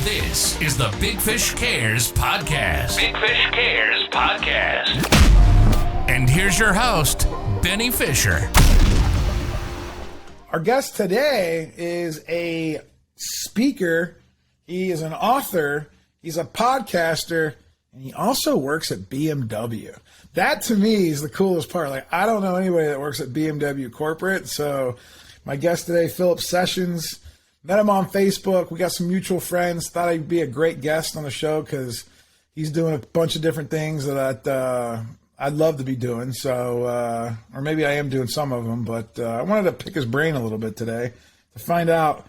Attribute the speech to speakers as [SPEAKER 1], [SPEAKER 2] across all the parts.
[SPEAKER 1] This is the Big Fish Cares Podcast. Big Fish Cares Podcast. And here's your host, Benny Fisher.
[SPEAKER 2] Our guest today is a speaker. He is an author. He's a podcaster. And he also works at BMW. That, to me, is the coolest part. Like, I don't know anybody that works at BMW corporate. So my guest today, Philip Sessions, met him on Facebook. We got some mutual friends. Thought he'd be a great guest on the show because he's doing a bunch of different things that I'd love to be doing. So, or maybe I am doing some of them. But I wanted to pick his brain a little bit today to find out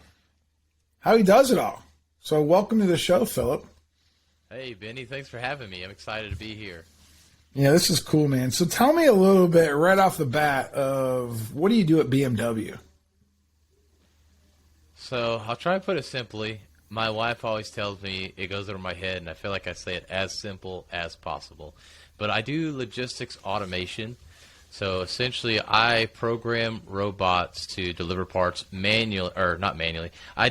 [SPEAKER 2] how he does it all. So welcome to the show, Philip.
[SPEAKER 3] Hey, Benny. Thanks for having me. I'm excited to be here.
[SPEAKER 2] Yeah, this is cool, man. So tell me a little bit right off the bat of what do you do at BMW?
[SPEAKER 3] So I'll try and put it simply. My wife always tells me it goes over my head, and I feel like I say it as simple as possible. But I do logistics automation. So essentially, I program robots to deliver parts manually, or not manually. I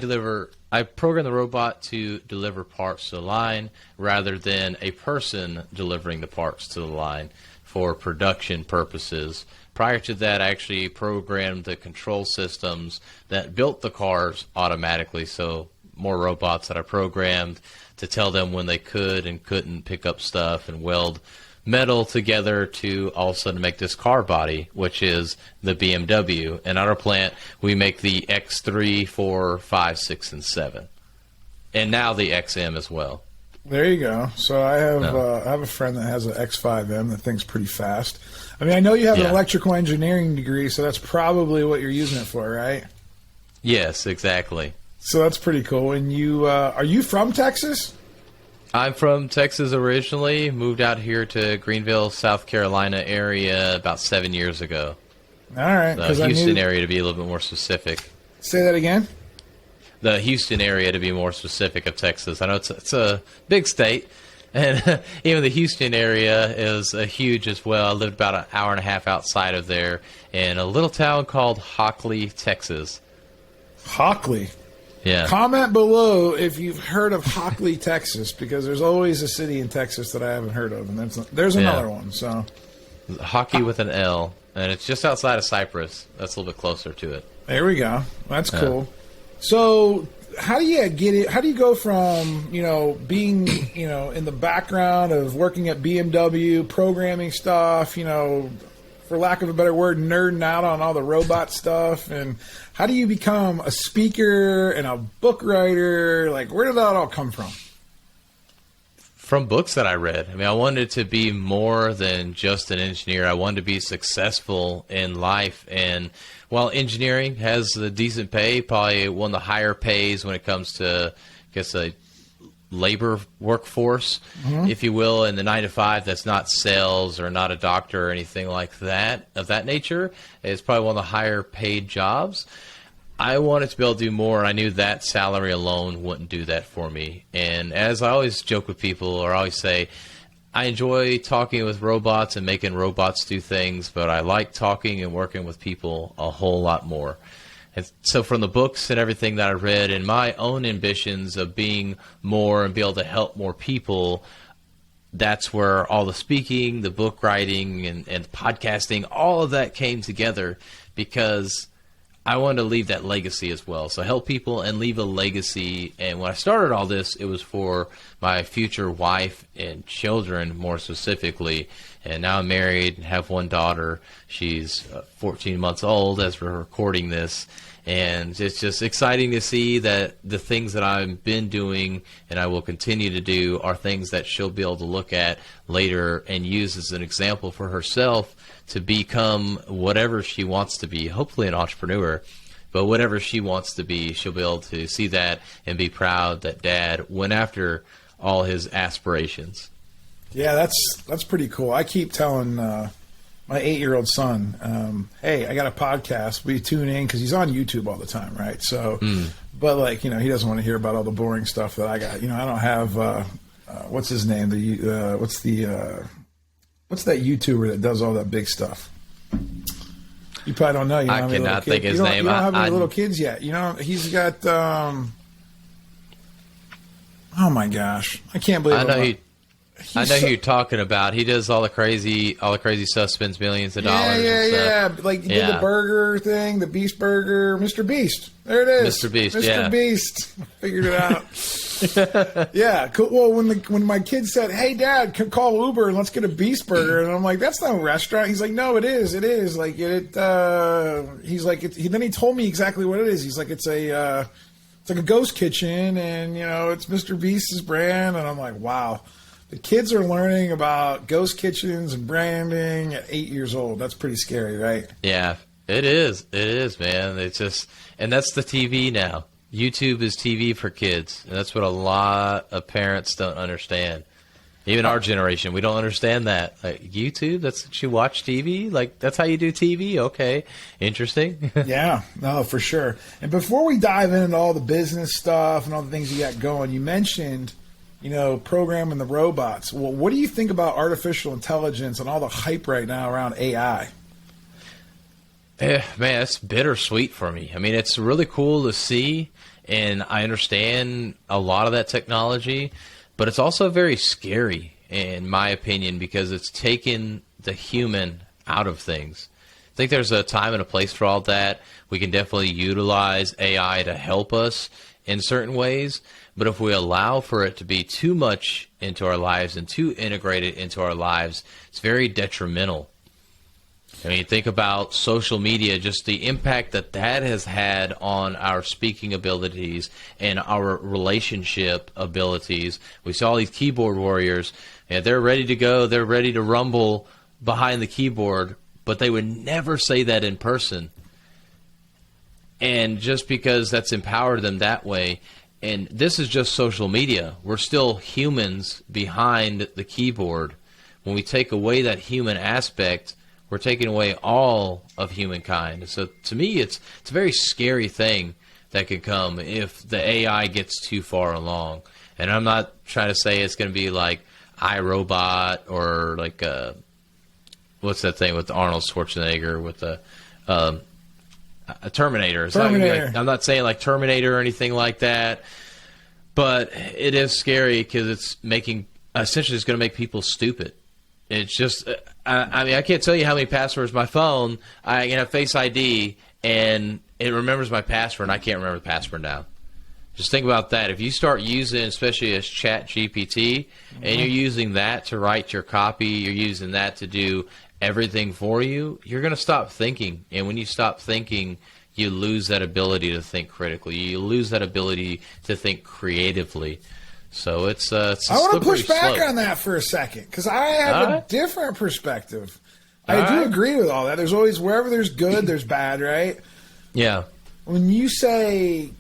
[SPEAKER 3] program the robot to deliver parts to the line rather than a person delivering the parts to the line for production purposes. Prior to that, I actually programmed the control systems that built the cars automatically. So more robots that I programmed to tell them when they could and couldn't pick up stuff and weld metal together to all of a sudden make this car body, which is the BMW. And at our plant, we make the X3, 4, 5, 6, and 7. And now the XM as well.
[SPEAKER 2] There you go. So I have a friend that has an X5M that thinks pretty fast. I mean, I know you have an electrical engineering degree, so that's probably what you're using it for, right?
[SPEAKER 3] Yes, exactly.
[SPEAKER 2] So that's pretty cool. And you are you from Texas?
[SPEAKER 3] I'm from Texas originally, moved out here to Greenville, South Carolina area about 7 years ago.
[SPEAKER 2] All right.
[SPEAKER 3] The Houston area to be a little bit more specific.
[SPEAKER 2] Say that again?
[SPEAKER 3] The Houston area to be more specific of Texas. I know it's a big state, and even the Houston area is huge as well. I lived about an hour and a half outside of there in a little town called Hockley, Texas.
[SPEAKER 2] Hockley?
[SPEAKER 3] Yeah.
[SPEAKER 2] Comment below if you've heard of Hockley, Texas, because there's always a city in Texas that I haven't heard of, and there's another one. So,
[SPEAKER 3] Hockey with an L, and it's just outside of Cypress. That's a little bit closer to it.
[SPEAKER 2] There we go. That's cool. So, how do you get it? How do you go from being in the background of working at BMW, programming stuff, for lack of a better word, nerding out on all the robot stuff, and how do you become a speaker and a book writer? Like, where did that all come from?
[SPEAKER 3] From books that I read. I mean, I wanted to be more than just an engineer. I wanted to be successful in life. And while engineering has a decent pay, probably one of the higher pays when it comes to, I guess, a labor workforce, if you will, in the 9-to-5 that's not sales or not a doctor or anything like that, of that nature. It's probably one of the higher paid jobs. I wanted to be able to do more. I knew that salary alone wouldn't do that for me. And as I always joke with people, or I always say, I enjoy talking with robots and making robots do things, but I like talking and working with people a whole lot more. And so from the books and everything that I read and my own ambitions of being more and be able to help more people, that's where all the speaking, the book writing, and podcasting, all of that came together because I wanted to leave that legacy as well. So help people and leave a legacy. And when I started all this, it was for my future wife and children more specifically. And now I'm married and have one daughter. She's 14 months old as we're recording this. And it's just exciting to see that the things that I've been doing and I will continue to do are things that she'll be able to look at later and use as an example for herself to become whatever she wants to be, hopefully an entrepreneur. But whatever she wants to be, she'll be able to see that and be proud that Dad went after all his aspirations.
[SPEAKER 2] Yeah, that's pretty cool. I keep telling my 8-year-old son, hey, I got a podcast. Will you tune in? Because he's on YouTube all the time, right? So, but he doesn't want to hear about all the boring stuff that I got. I don't have, what's his name? What's that YouTuber that does all that big stuff? You probably don't know.
[SPEAKER 3] I cannot think his name.
[SPEAKER 2] You don't have any little kids yet. He's got Oh my gosh, I can't believe
[SPEAKER 3] I know
[SPEAKER 2] it.
[SPEAKER 3] I know who you're talking about. He does all the crazy stuff, spends millions of dollars.
[SPEAKER 2] Yeah. Like he did the burger thing, the Beast Burger, Mr. Beast. There it is,
[SPEAKER 3] Mr. Beast.
[SPEAKER 2] Mr. Beast. Figured it out. Yeah, cool. Well, when my kid said, "Hey, Dad, call Uber and let's get a Beast Burger," and I'm like, "That's no restaurant." He's like, "No, it is. It is." Like he's like, then he told me exactly what it is. He's like, it's like a ghost kitchen, and it's Mr. Beast's brand, and I'm like, wow. The kids are learning about ghost kitchens and branding at 8 years old. That's pretty scary, right?
[SPEAKER 3] Yeah, it is. It is, man. It's just, and that's the TV now. YouTube is TV for kids. And that's what a lot of parents don't understand. Even our generation, we don't understand that. Like, YouTube, that's what you watch TV? Like, that's how you do TV? Okay, interesting.
[SPEAKER 2] Yeah, no, for sure. And before we dive into all the business stuff and all the things you got going, you mentioned programming the robots. Well, what do you think about artificial intelligence and all the hype right now around AI?
[SPEAKER 3] Man, it's bittersweet for me. I mean, it's really cool to see, and I understand a lot of that technology, but it's also very scary, in my opinion, because it's taken the human out of things. I think there's a time and a place for all that. We can definitely utilize AI to help us in certain ways, but if we allow for it to be too much into our lives and too integrated into our lives, it's very detrimental. I mean, think about social media, just the impact that has had on our speaking abilities and our relationship abilities. We saw these keyboard warriors, and they're ready to go, they're ready to rumble behind the keyboard, but they would never say that in person. And just because that's empowered them that way, and this is just social media, we're still humans behind the keyboard. When we take away that human aspect, we're taking away all of humankind. So to me, it's a very scary thing that could come if the AI gets too far along. And I'm not trying to say it's going to be like iRobot or like what's that thing with Arnold Schwarzenegger with the a Terminator. It's
[SPEAKER 2] Terminator.
[SPEAKER 3] Like, I'm not saying like Terminator or anything like that, but it is scary because it's essentially it's going to make people stupid. It's just, I mean, I can't tell you how many passwords my phone, I can have Face ID and it remembers my password and I can't remember the password now. Just think about that. If you start using, especially as Chat GPT, and you're using that to write your copy, you're using that to do everything for you, you're going to stop thinking. And when you stop thinking, you lose that ability to think critically. You lose that ability to think creatively. So it's I
[SPEAKER 2] want to push back on that for a second because I have a different perspective. I do agree with all that. There's always, wherever there's good, there's bad, right?
[SPEAKER 3] Yeah.
[SPEAKER 2] When you say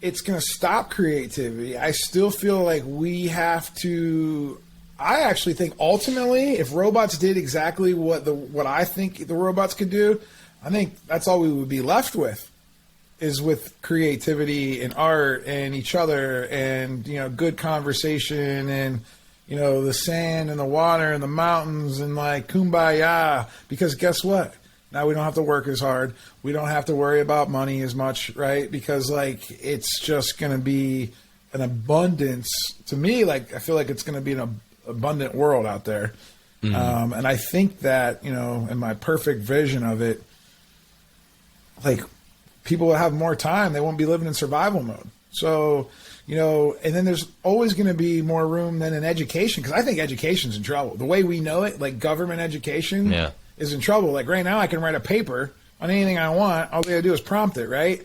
[SPEAKER 2] it's going to stop creativity, I still feel like we have to. I actually think ultimately, if robots did exactly what I think the robots could do, I think that's all we would be left with, is with creativity and art and each other and good conversation and the sand and the water and the mountains and like kumbaya. Because guess what? Now we don't have to work as hard. We don't have to worry about money as much, right? Because like it's just going to be an abundance. To me, like I feel like it's going to be an abundant world out there. Mm-hmm. And I think that, in my perfect vision of it, like people will have more time. They won't be living in survival mode. So, and then there's always going to be more room than in education. Because I think education's in trouble. The way we know it, like government education is in trouble. Like right now I can write a paper on anything I want. All they got to do is prompt it, right?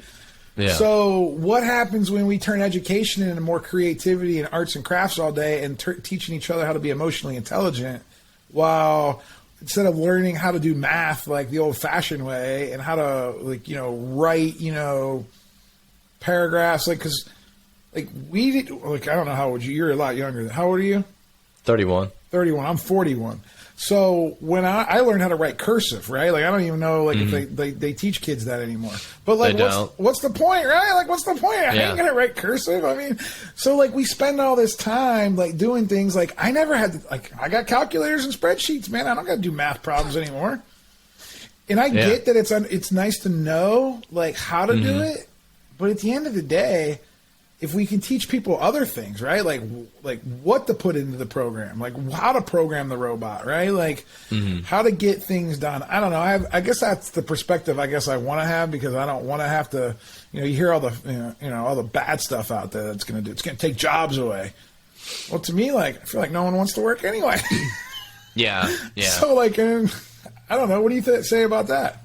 [SPEAKER 2] Yeah. So what happens when we turn education into more creativity and arts and crafts all day and teaching each other how to be emotionally intelligent while instead of learning how to do math like the old-fashioned way and how to write paragraphs because I don't know how old you're a lot younger. How old are you?
[SPEAKER 3] 31. I'm
[SPEAKER 2] 41. So when I learned how to write cursive, right? Like I don't even know if they teach kids that anymore. But like what's the point, right? Like what's the point? I ain't gonna write cursive. I mean, so like we spend all this time like doing things like I never had to, like I got calculators and spreadsheets, man. I don't gotta do math problems anymore. And I get that it's nice to know like how to do it, but at the end of the day, if we can teach people other things, right? Like what to put into the program, like how to program the robot, right? Like how to get things done. I don't know. I guess that's the perspective I want to have, because I don't want to have to, you hear all the, all the bad stuff out there that's going to do. It's going to take jobs away. Well, to me, I feel like no one wants to work anyway.
[SPEAKER 3] Yeah.
[SPEAKER 2] So I don't know. What do you say about that?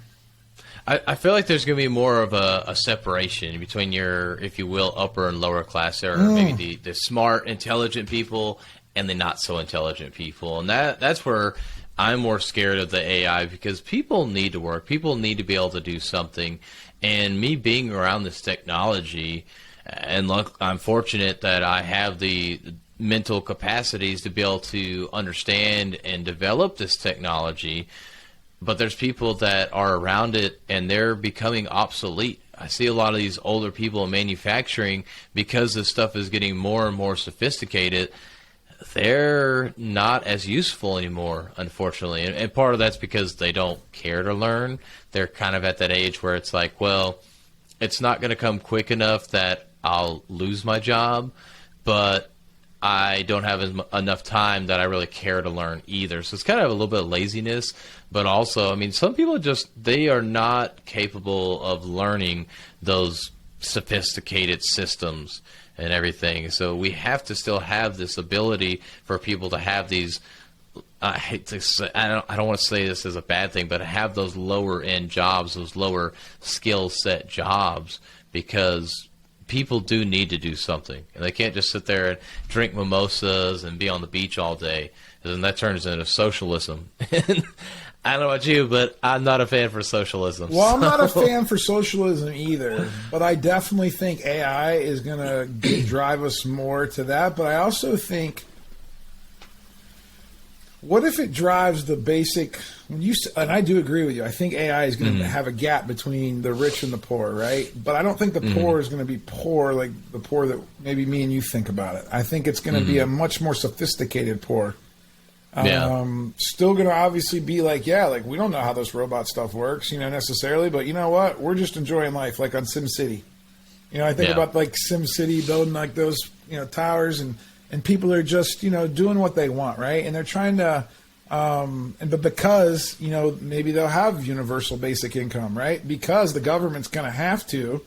[SPEAKER 3] I feel like there's going to be more of a separation between your, if you will, upper and lower class, or maybe the smart, intelligent people and the not so intelligent people. And that's where I'm more scared of the AI, because people need to work. People need to be able to do something. And me being around this technology, and look, I'm fortunate that I have the mental capacities to be able to understand and develop this technology. But there's people that are around it and they're becoming obsolete. I see a lot of these older people in manufacturing, because this stuff is getting more and more sophisticated, they're not as useful anymore, unfortunately. And part of that's because they don't care to learn. They're kind of at that age where it's like, well, it's not going to come quick enough that I'll lose my job, but I don't have enough time that I really care to learn either. So it's kind of a little bit of laziness, but also, I mean, some people they are not capable of learning those sophisticated systems and everything. So we have to still have this ability for people to have these, I hate to say, I don't want to say this as a bad thing, but have those lower end jobs, those lower skill set jobs, because people do need to do something, and they can't just sit there and drink mimosas and be on the beach all day, and then that turns into socialism. I don't know about you, but I'm not a fan for socialism.
[SPEAKER 2] Well, I'm not a fan for socialism either, but I definitely think AI is going to drive us more to that. But I also think, what if it drives the basic? And I do agree with you. I think AI is going to have a gap between the rich and the poor, right? But I don't think the poor is going to be poor like the poor that maybe me and you think about it. I think it's going to be a much more sophisticated poor. Still going to obviously be like we don't know how this robot stuff works, necessarily. But you know what? We're just enjoying life, like on SimCity. I think about like SimCity building like those, towers, and people are just, doing what they want, right? And they're trying to, but because, maybe they'll have universal basic income, right? Because the government's going to have to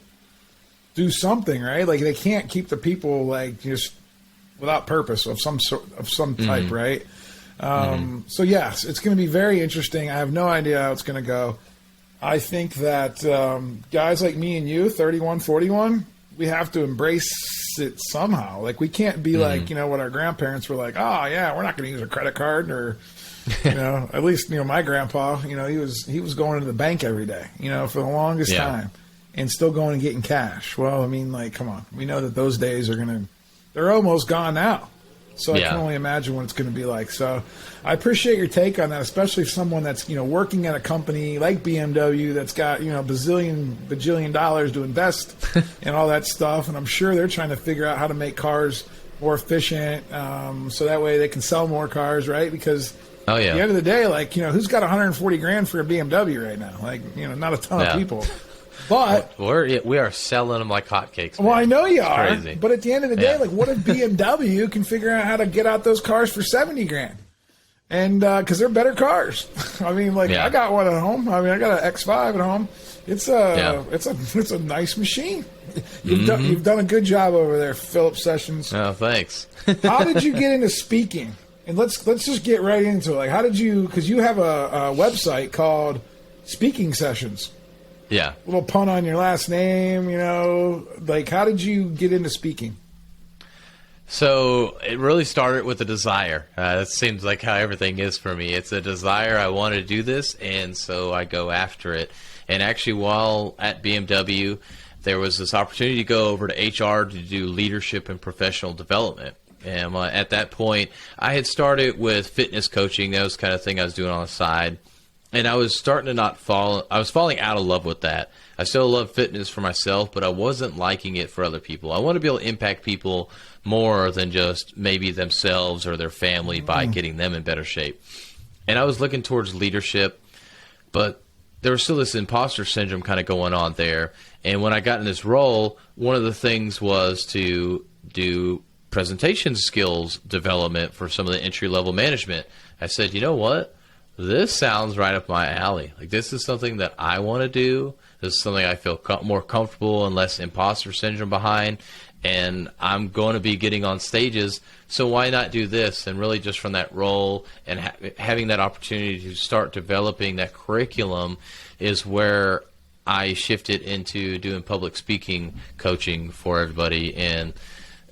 [SPEAKER 2] do something, right? Like they can't keep the people like just without purpose of some type, right? So yes, it's going to be very interesting. I have no idea how it's going to go. I think that guys like me and you, 31, 41, we have to embrace it somehow. Like we can't be like, what our grandparents were like, oh yeah, we're not going to use a credit card, or, at least, my grandpa, he was going to the bank every day, for the longest time, and still going and getting cash. Well, I mean, like, come on, we know that those days they're almost gone now. So I can only imagine what it's going to be like. So I appreciate your take on that, especially if someone that's, working at a company like BMW that's got, bajillion dollars to invest in all that stuff. And I'm sure they're trying to figure out how to make cars more efficient, so that way they can sell more cars, right? Because at the end of the day, like, who's got 140 grand for a BMW right now? Like, not a ton of people. But
[SPEAKER 3] we are selling them like hotcakes.
[SPEAKER 2] Well, I know you are.
[SPEAKER 3] Crazy.
[SPEAKER 2] But at the end of the day, like, what if BMW can figure out how to get out those cars for 70 grand? And because they're better cars. I mean, like, I got one at home. I mean, I got an X5 at home. It's a nice machine. You've done a good job over there, Philip Sessions.
[SPEAKER 3] Oh, thanks.
[SPEAKER 2] How did you get into speaking? And let's just get right into it. Like, how did you? Because you have a website called Speaking Sessions.
[SPEAKER 3] Yeah.
[SPEAKER 2] A little pun on your last name, like, how did you get into speaking?
[SPEAKER 3] So it really started with a desire. That seems like how everything is for me. It's a desire. I want to do this, and so I go after it. And actually, while at BMW, there was this opportunity to go over to HR to do leadership and professional development. And at that point, I had started with fitness coaching. That was the kind of thing I was doing on the side. And I was starting to I was falling out of love with that. I still love fitness for myself, but I wasn't liking it for other people. I want to be able to impact people more than just maybe themselves or their family by getting them in better shape. And I was looking towards leadership, but there was still this imposter syndrome kind of going on there. And when I got in this role, one of the things was to do presentation skills development for some of the entry-level management. I said, you know what? This sounds right up my alley. Like, this is something that I want to do. This is something I feel more comfortable and less imposter syndrome behind. And I'm going to be getting on stages, so why not do this? And really just from that role and having that opportunity to start developing that curriculum is where I shifted into doing public speaking coaching for everybody. And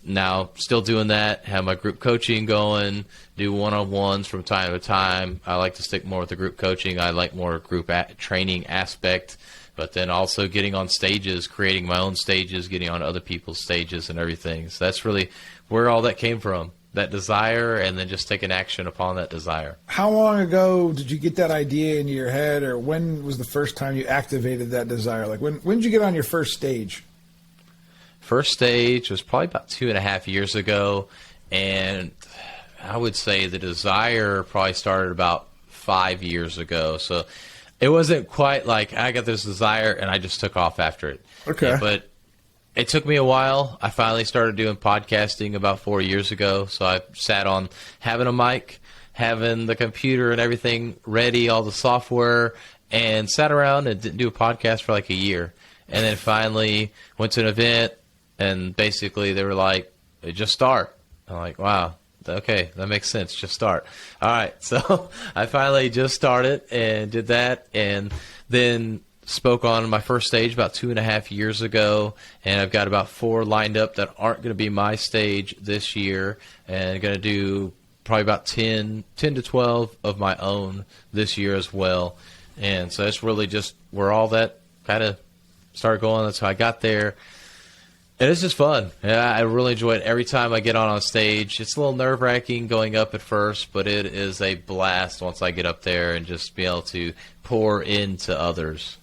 [SPEAKER 3] now still doing that, have my group coaching going, do one-on-ones from time to time. I like to stick more with the group coaching. I like more group training aspect. But then also getting on stages, creating my own stages, getting on other people's stages and everything. So that's really where all that came from, that desire, and then just taking action upon that desire.
[SPEAKER 2] How long ago did you get that idea into your head, or when was the first time you activated that desire? Like, when did you get on your first stage?
[SPEAKER 3] First stage was probably about 2.5 years ago, and I would say the desire probably started about 5 years ago. So it wasn't quite like I got this desire and I just took off after it.
[SPEAKER 2] Okay.
[SPEAKER 3] Yeah, but it took me a while. I finally started doing podcasting about 4 years ago. So I sat on having a mic, having the computer and everything ready, all the software, and sat around and didn't do a podcast for like a year. And then finally went to an event, and basically they were like, just start. I'm like, wow. Okay, that makes sense. Just start. All right, so I finally just started and did that, and then spoke on my first stage about 2.5 years ago, and I've got about 4 lined up that aren't going to be my stage this year, and going to do probably about 10 to 12 of my own this year as well. And so that's really just where all that kind of started going. That's how I got there. And it's just fun. Yeah, I really enjoy it every time I get on stage. It's a little nerve-wracking going up at first, but it is a blast once I get up there and just be able to pour into others.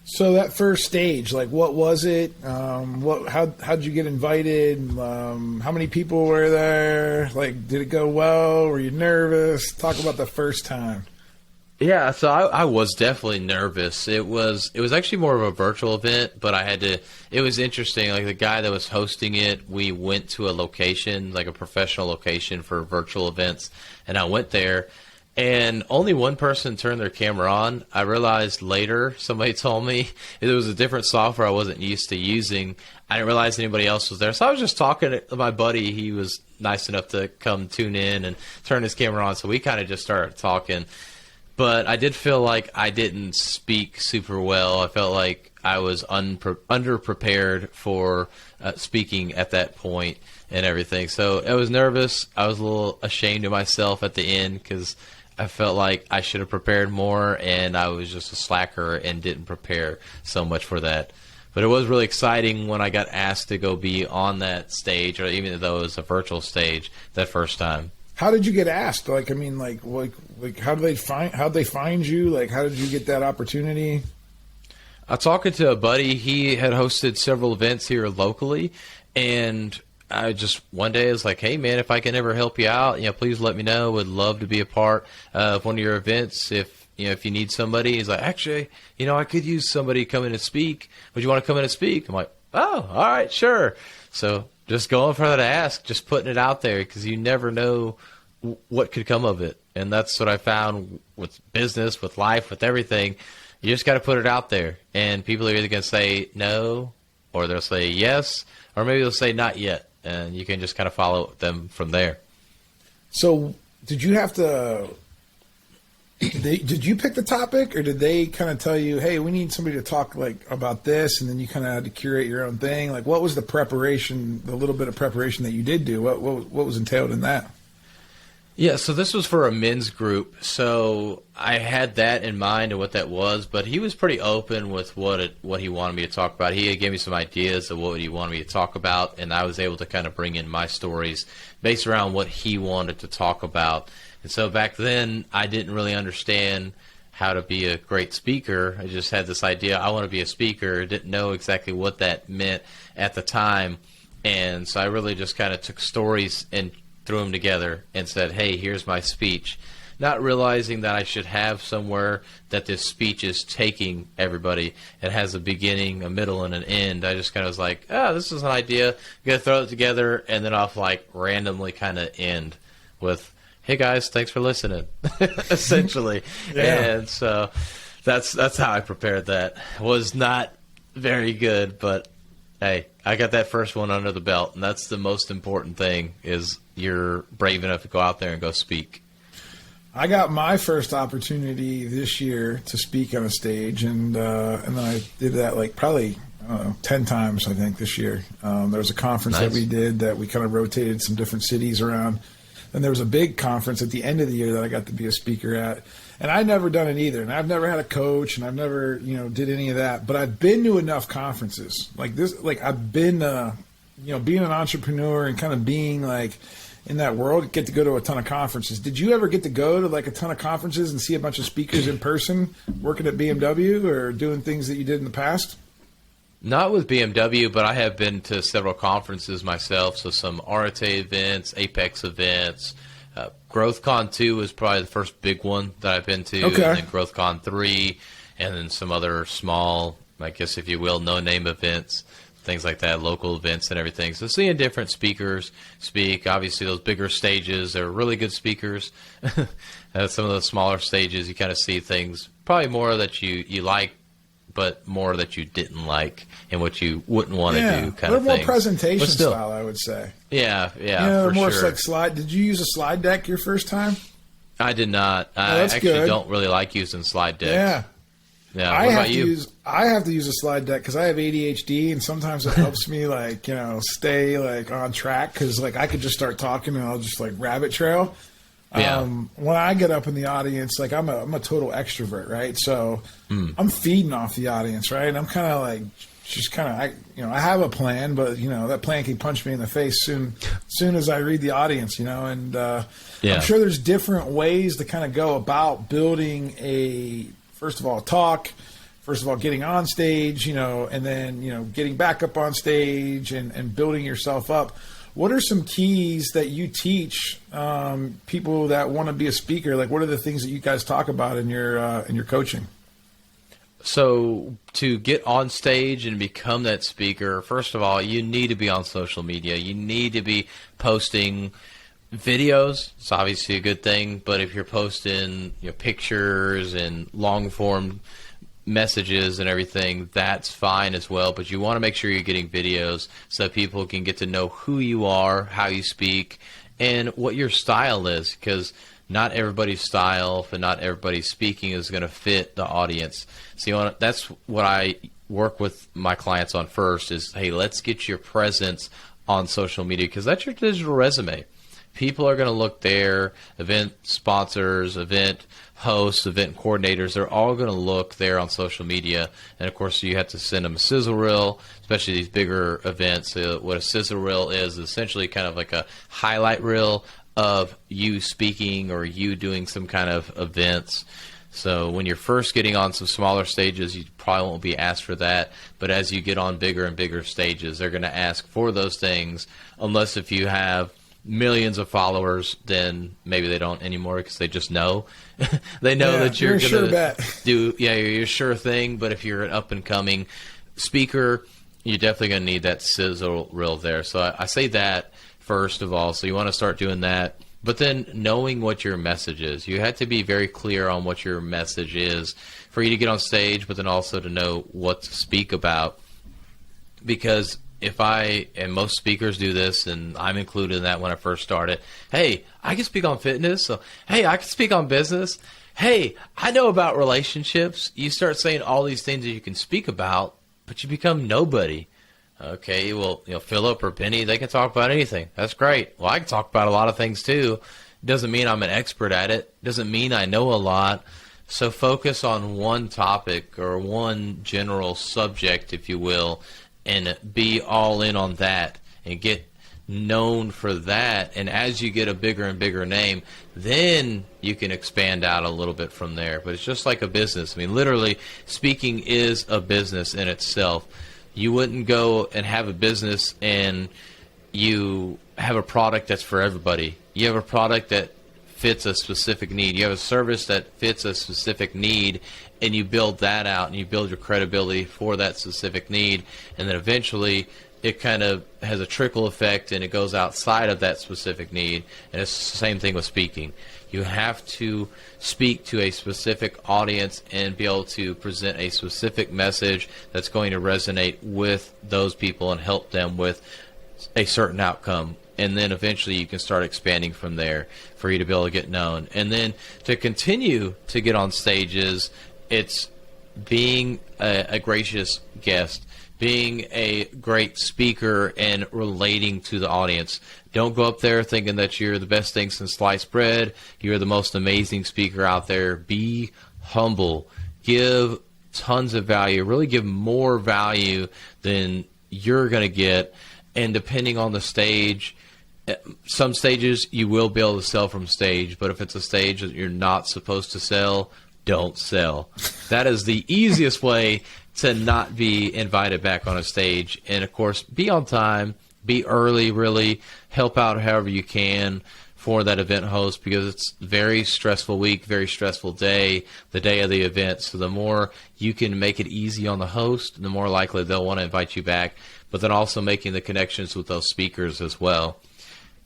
[SPEAKER 2] So that first stage, like, what was it? How'd you get invited? How many people were there? Like, did it go well? Were you nervous? Talk about the first time.
[SPEAKER 3] Yeah, so I was definitely nervous. It was actually more of a virtual event, but it was interesting. Like, the guy that was hosting it, we went to a location, like a professional location for virtual events, and I went there, and only one person turned their camera on. I realized later, somebody told me it was a different software I wasn't used to using. I didn't realize anybody else was there, so I was just talking to my buddy. He was nice enough to come tune in and turn his camera on, so we kind of just started talking. But I did feel like I didn't speak super well. I felt like I was underprepared for speaking at that point and everything. So I was nervous. I was a little ashamed of myself at the end because I felt like I should have prepared more, and I was just a slacker and didn't prepare so much for that. But it was really exciting when I got asked to go be on that stage, or even though it was a virtual stage, that first time.
[SPEAKER 2] How did you get asked? Like, I mean, like how'd they find you? Like, how did you get that opportunity?
[SPEAKER 3] I was talking to a buddy. He had hosted several events here locally, and I just one day I was like, "Hey, man, if I can ever help you out, please let me know. Would love to be a part of one of your events. If you need somebody." He's like, "Actually, I could use somebody to come in and speak. Would you want to come in and speak?" I'm like, "Oh, all right, sure." So just going for that ask, just putting it out there, because you never know what could come of it. And that's what I found with business, with life, with everything. You just got to put it out there. And people are either going to say no, or they'll say yes, or maybe they'll say not yet. And you can just kind of follow them from there.
[SPEAKER 2] So did you have to... Did you pick the topic, or did they kind of tell you, hey, we need somebody to talk about this, and then you kind of had to curate your own thing? Like, what was the preparation, the little bit of preparation that you did do? What was entailed in that?
[SPEAKER 3] Yeah, so this was for a men's group, so I had that in mind and what that was, but he was pretty open with what he wanted me to talk about. He gave me some ideas of what he wanted me to talk about, and I was able to kind of bring in my stories based around what he wanted to talk about. And so back then, I didn't really understand how to be a great speaker. I just had this idea, I want to be a speaker. Didn't know exactly what that meant at the time. And so I really just kind of took stories and threw them together and said, hey, here's my speech. not realizing that I should have somewhere that this speech is taking everybody. It has a beginning, a middle, and an end. I just kind of was like, this is an idea. I'm going to throw it together, and then I'll like randomly kind of end with, hey guys, thanks for listening, essentially.
[SPEAKER 2] Yeah.
[SPEAKER 3] And so that's how I prepared that. Was not very good, but hey, I got that first one under the belt, and that's the most important thing, is you're brave enough to go out there and go speak.
[SPEAKER 2] I got my first opportunity this year to speak on a stage, and then I did that like probably, I don't know, 10 times, I think, this year. There was a conference that we did that we kind of rotated some different cities around. And there was a big conference at the end of the year that I got to be a speaker at. And I'd never done it either. And I've never had a coach, and I've never, did any of that. But I've been to enough conferences. Like this, like I've been, being an entrepreneur and kind of being like in that world, get to go to a ton of conferences. Did you ever get to go to like a ton of conferences and see a bunch of speakers in person working at BMW or doing things that you did in the past?
[SPEAKER 3] Not with BMW, but I have been to several conferences myself. So some Arate events, Apex events. GrowthCon 2 was probably the first big one that I've been to.
[SPEAKER 2] Okay.
[SPEAKER 3] And then GrowthCon 3, and then some other small, I guess if you will, no-name events, things like that, local events and everything. So seeing different speakers speak, obviously those bigger stages, they're really good speakers. Some of those smaller stages, you kind of see things probably more that you like, but more that you didn't like and what you wouldn't want to do, kind of thing.
[SPEAKER 2] More presentation style, I would say.
[SPEAKER 3] Yeah, for
[SPEAKER 2] more
[SPEAKER 3] sure.
[SPEAKER 2] like slide. Did you use a slide deck your first time?
[SPEAKER 3] I did not. I
[SPEAKER 2] that's
[SPEAKER 3] actually
[SPEAKER 2] good.
[SPEAKER 3] don't really like using slide decks.
[SPEAKER 2] Yeah.
[SPEAKER 3] What about you?
[SPEAKER 2] I have to use a slide deck because I have ADHD, and sometimes it helps me stay like on track, because like I could just start talking and I'll just like rabbit trail. When I get up in the audience, like I'm a total extrovert, right? So I'm feeding off the audience, right? And I'm kind of like, I have a plan, but that plan can punch me in the face soon as I read the audience, and I'm sure there's different ways to kind of go about building first of all, talk, first of all, getting on stage, and then, getting back up on stage and building yourself up. What are some keys that you teach people that want to be a speaker? Like, what are the things that you guys talk about in your coaching?
[SPEAKER 3] So to get on stage and become that speaker, first of all, you need to be on social media. You need to be posting videos. It's obviously a good thing, but if you're posting pictures and long form messages and everything, that's fine as well, but you want to make sure you're getting videos so that people can get to know who you are, how you speak, and what your style is, because not everybody's style and not everybody's speaking is going to fit the audience. So that's what I work with my clients on first is, hey, let's get your presence on social media, because that's your digital resume. People are going to look there, event sponsors, event hosts, event coordinators, they're all going to look there on social media. And, of course, you have to send them a sizzle reel, especially these bigger events. What a sizzle reel is essentially kind of like a highlight reel of you speaking or you doing some kind of events. So when you're first getting on some smaller stages, you probably won't be asked for that. But as you get on bigger and bigger stages, they're going to ask for those things, unless if you have millions of followers, then maybe they don't anymore, because they just know. They know that you're going to do your sure thing. But if you're an up and coming speaker, you're definitely going to need that sizzle reel there. So I say that first of all. So you want to start doing that. But then knowing what your message is. You have to be very clear on what your message is for you to get on stage, but then also to know what to speak about. Because and most speakers do this, and I'm included in that when I first started, hey, I can speak on fitness. So, hey, I can speak on business. Hey, I know about relationships. You start saying all these things that you can speak about, but you become nobody. Okay, well, Philip or Penny, they can talk about anything. That's great. Well, I can talk about a lot of things too. Doesn't mean I'm an expert at it. Doesn't mean I know a lot. So focus on one topic or one general subject, if you will, and be all in on that and get known for that. And as you get a bigger and bigger name, then you can expand out a little bit from there. But it's just like a business. I mean, literally, speaking is a business in itself. You wouldn't go and have a business and you have a product that's for everybody. You have a product that fits a specific need. You have a service that fits a specific need, and you build that out, and you build your credibility for that specific need, and then eventually it kind of has a trickle effect, and it goes outside of that specific need. And it's the same thing with speaking. You have to speak to a specific audience and be able to present a specific message that's going to resonate with those people and help them with a certain outcome. And then eventually you can start expanding from there for you to be able to get known. And then to continue to get on stages, it's being a gracious guest, being a great speaker, and relating to the audience. Don't go up there thinking that you're the best thing since sliced bread. You're the most amazing speaker out there. Be humble. Give tons of value. Really give more value than you're going to get. And depending on the stage, some stages you will be able to sell from stage, but if it's a stage that you're not supposed to sell, don't sell. That is the easiest way to not be invited back on a stage. And of course, be on time, be early, really help out however you can for that event host, because it's a very stressful week, very stressful day, the day of the event. So the more you can make it easy on the host, the more likely they'll want to invite you back. But then also making the connections with those speakers as well.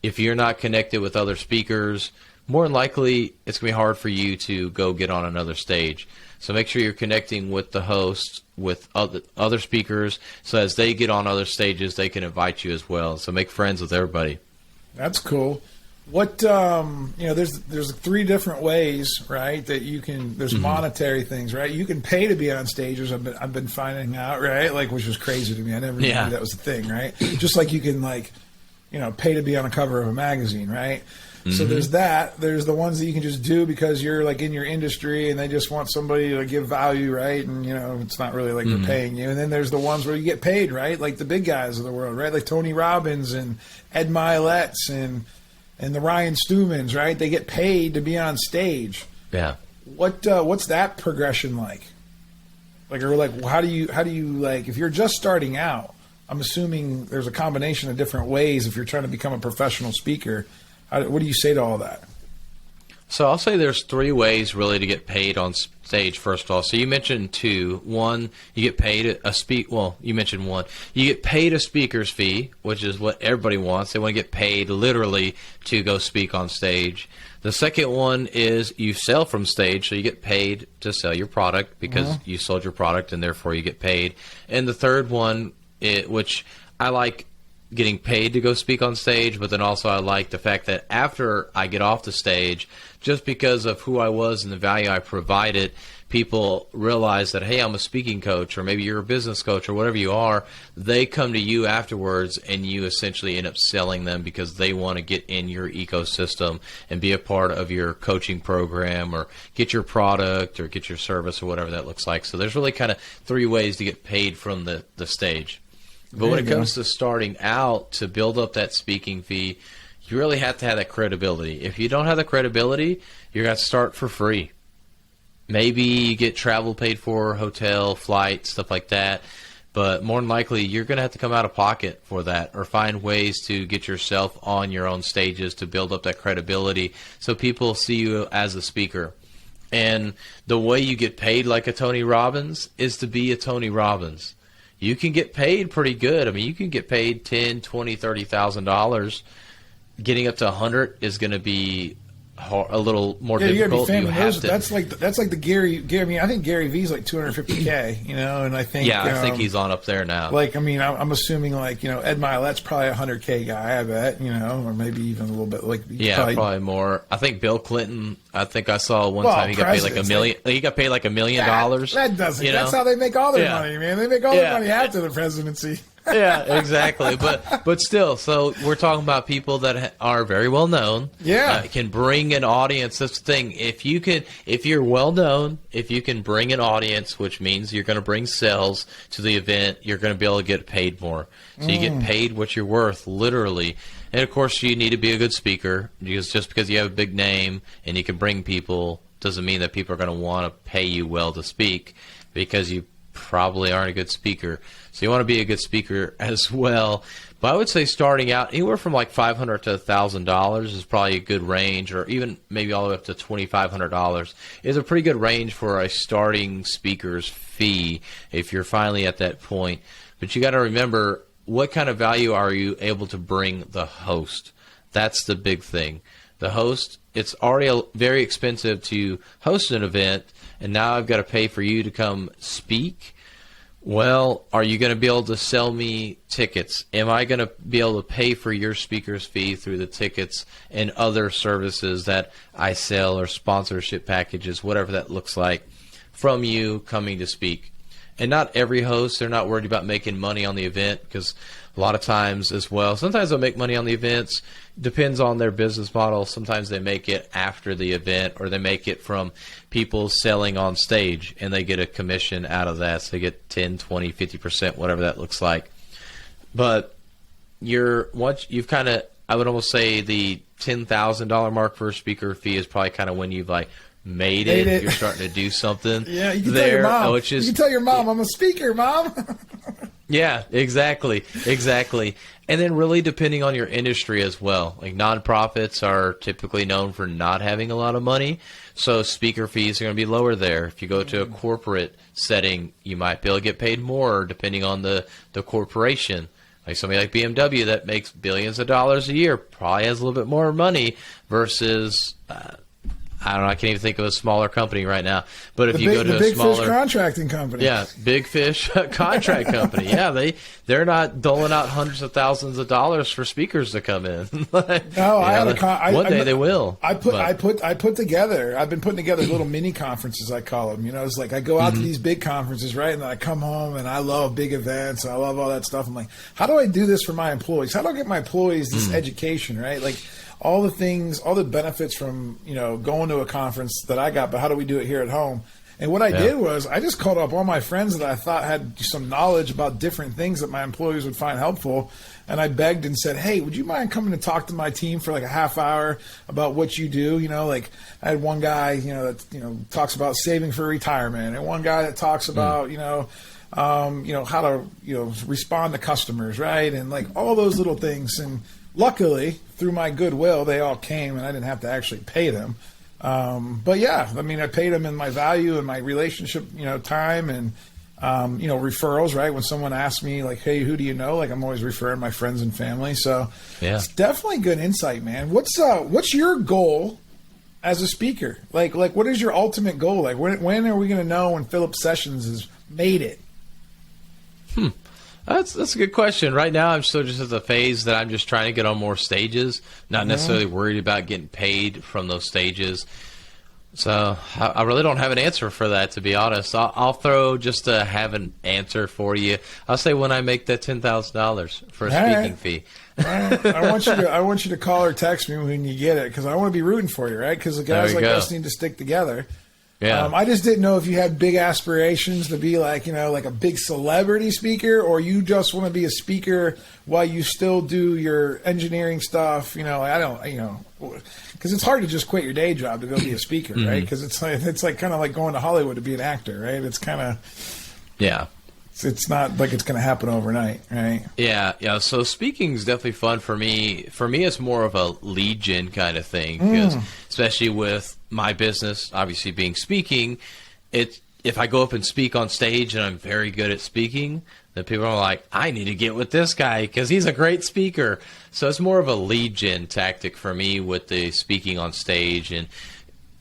[SPEAKER 3] If you're not connected with other speakers, more than likely it's going to be hard for you to go get on another stage. So make sure you're connecting with the hosts, with other speakers, so as they get on other stages, they can invite you as well. So make friends with everybody.
[SPEAKER 2] That's cool. What there's 3 different ways, right? That you can. There's monetary things, right? You can pay to be on stages. I've been finding out, right? Like, which was crazy to me. I never knew that was a thing, right? Just like you can pay to be on a cover of a magazine, right? So there's that. There's the ones that you can just do because you're like in your industry and they just want somebody to give value, right? And it's not really like they're paying you. And then there's the ones where you get paid, right? Like the big guys of the world, right? Like Tony Robbins and Ed Milet's and the Ryan Stewmans, right? They get paid to be on stage.
[SPEAKER 3] Yeah.
[SPEAKER 2] What's that progression like? How do you if you're just starting out? I'm assuming there's a combination of different ways if you're trying to become a professional speaker. What do you say to all that?
[SPEAKER 3] So I'll say there's 3 ways really to get paid on stage, first of all. So you mentioned 2. One, you get paid you mentioned 1. You get paid a speaker's fee, which is what everybody wants. They want to get paid literally to go speak on stage. The second one is you sell from stage, so you get paid to sell your product because you sold your product and therefore you get paid. And the third one, which I like getting paid to go speak on stage, but then also I like the fact that after I get off the stage, just because of who I was and the value I provided, people realize that, hey, I'm a speaking coach, or maybe you're a business coach, or whatever you are. They come to you afterwards, and you essentially end up selling them because they want to get in your ecosystem and be a part of your coaching program, or get your product, or get your service, or whatever that looks like. So there's really kind of 3 ways to get paid from the stage. But when it comes to starting out, to build up that speaking fee, you really have to have that credibility. If you don't have the credibility, you're going to start for free. Maybe you get travel paid for, hotel, flight, stuff like that. But more than likely, you're going to have to come out of pocket for that, or find ways to get yourself on your own stages to build up that credibility so people see you as a speaker. And the way you get paid like a Tony Robbins is to be a Tony Robbins. You can get paid pretty good. I mean, you can get paid $10,000, $20,000, $30,000. Getting up to 100 is going to be a little more difficult.
[SPEAKER 2] You gotta be famous. That's like the Gary. I mean, I think Gary V's like $250K. And I think
[SPEAKER 3] I think he's on up there now.
[SPEAKER 2] I'm assuming Ed Milet's probably a $100K guy. I bet or maybe even a little bit
[SPEAKER 3] probably more. I think Bill Clinton. I think I saw one time he got paid like $1 million. He got paid like $1 million.
[SPEAKER 2] That doesn't. That's how they make all their money, man. They make all their money after the presidency.
[SPEAKER 3] Yeah, exactly. But still, so we're talking about people that are very well known.
[SPEAKER 2] Yeah,
[SPEAKER 3] can bring an audience. That's the thing. If you're well known, if you can bring an audience, which means you're going to bring sales to the event, you're going to be able to get paid more. So you get paid what you're worth, literally. And of course, you need to be a good speaker, because just because you have a big name and you can bring people doesn't mean that people are going to want to pay you well to speak, because you probably aren't a good speaker. So you want to be a good speaker as well. But I would say starting out anywhere from like $500 to $1,000 is probably a good range, or even maybe all the way up to $2,500 is a pretty good range for a starting speaker's fee if you're finally at that point. But you got to remember, what kind of value are you able to bring the host? That's the big thing. The host, it's already very expensive to host an event, and now I've got to pay for you to come speak. Well, are you going to be able to sell me tickets? Am I going to be able to pay for your speaker's fee through the tickets and other services that I sell, or sponsorship packages, whatever that looks like, from you coming to speak? And not every host, they're not worried about making money on the event, because a lot of times as well, sometimes they'll make money on the events. Depends on their business model. Sometimes they make it after the event, or they make it from people selling on stage, and they get a commission out of that. So they get 10, 20, 50%, whatever that looks like. But once you've kind of, I would almost say the $10,000 mark for a speaker fee is probably kind of when you've like made it. You're starting to do something.
[SPEAKER 2] Yeah, you can tell your mom.
[SPEAKER 3] Which is,
[SPEAKER 2] you can tell your mom, I'm a speaker, Mom.
[SPEAKER 3] Yeah, exactly. And then really depending on your industry as well. Like nonprofits are typically known for not having a lot of money, so speaker fees are going to be lower there. If you go to a corporate setting, you might be able to get paid more depending on the corporation. Like somebody like BMW that makes billions of dollars a year probably has a little bit more money versus I don't know. I can't even think of a smaller company right now. But if you go to a smaller
[SPEAKER 2] Big Fish contracting company,
[SPEAKER 3] yeah, Big Fish contract company, yeah, they're not doling out hundreds of thousands of dollars for speakers to come in. One day they will.
[SPEAKER 2] I've been putting together little mini conferences, I call them. You know, it's like I go out to these big conferences, right, and then I come home and I love big events. I love all that stuff. I'm like, how do I do this for my employees? How do I get my employees this education, right? Like, all the things, all the benefits from, you know, going to a conference that I got, but how do we do it here at home? And what I did was I just called up all my friends that I thought had some knowledge about different things that my employees would find helpful. And I begged and said, hey, would you mind coming to talk to my team for like a half hour about what you do? You know, like I had one guy, that talks about saving for retirement, and one guy that talks about, how to, respond to customers, right? And like all those little things. And luckily, through my goodwill, they all came, and I didn't have to actually pay them. But yeah, I mean, I paid them in my value and my relationship, time and, referrals, right? When someone asks me like, hey, who do you know? Like I'm always referring my friends and family. So It's definitely good insight, man. What's your goal as a speaker? Like what is your ultimate goal? Like when are we going to know when Philip Sessions has made it?
[SPEAKER 3] That's a good question. Right now, I'm still just at the phase that I'm just trying to get on more stages, not necessarily worried about getting paid from those stages. So I really don't have an answer for that, to be honest. I'll throw just to have an answer for you. I'll say when I make that $10,000 for a speaking fee.
[SPEAKER 2] I want you to call or text me when you get it, because I want to be rooting for you, right? Because the guys like us need to stick together.
[SPEAKER 3] Yeah.
[SPEAKER 2] I just didn't know if you had big aspirations to be like, like a big celebrity speaker, or you just want to be a speaker while you still do your engineering stuff. I don't, because it's hard to just quit your day job to go be a speaker, right? Because it's like kind of like going to Hollywood to be an actor, right? It's kind of, it's not like it's going to happen overnight, right?
[SPEAKER 3] Yeah. So speaking is definitely fun for me. For me, it's more of a lead gen kind of thing, because especially with my business, obviously being speaking, if I go up and speak on stage and I'm very good at speaking, then people are like, I need to get with this guy because he's a great speaker. So it's more of a lead gen tactic for me with the speaking on stage. And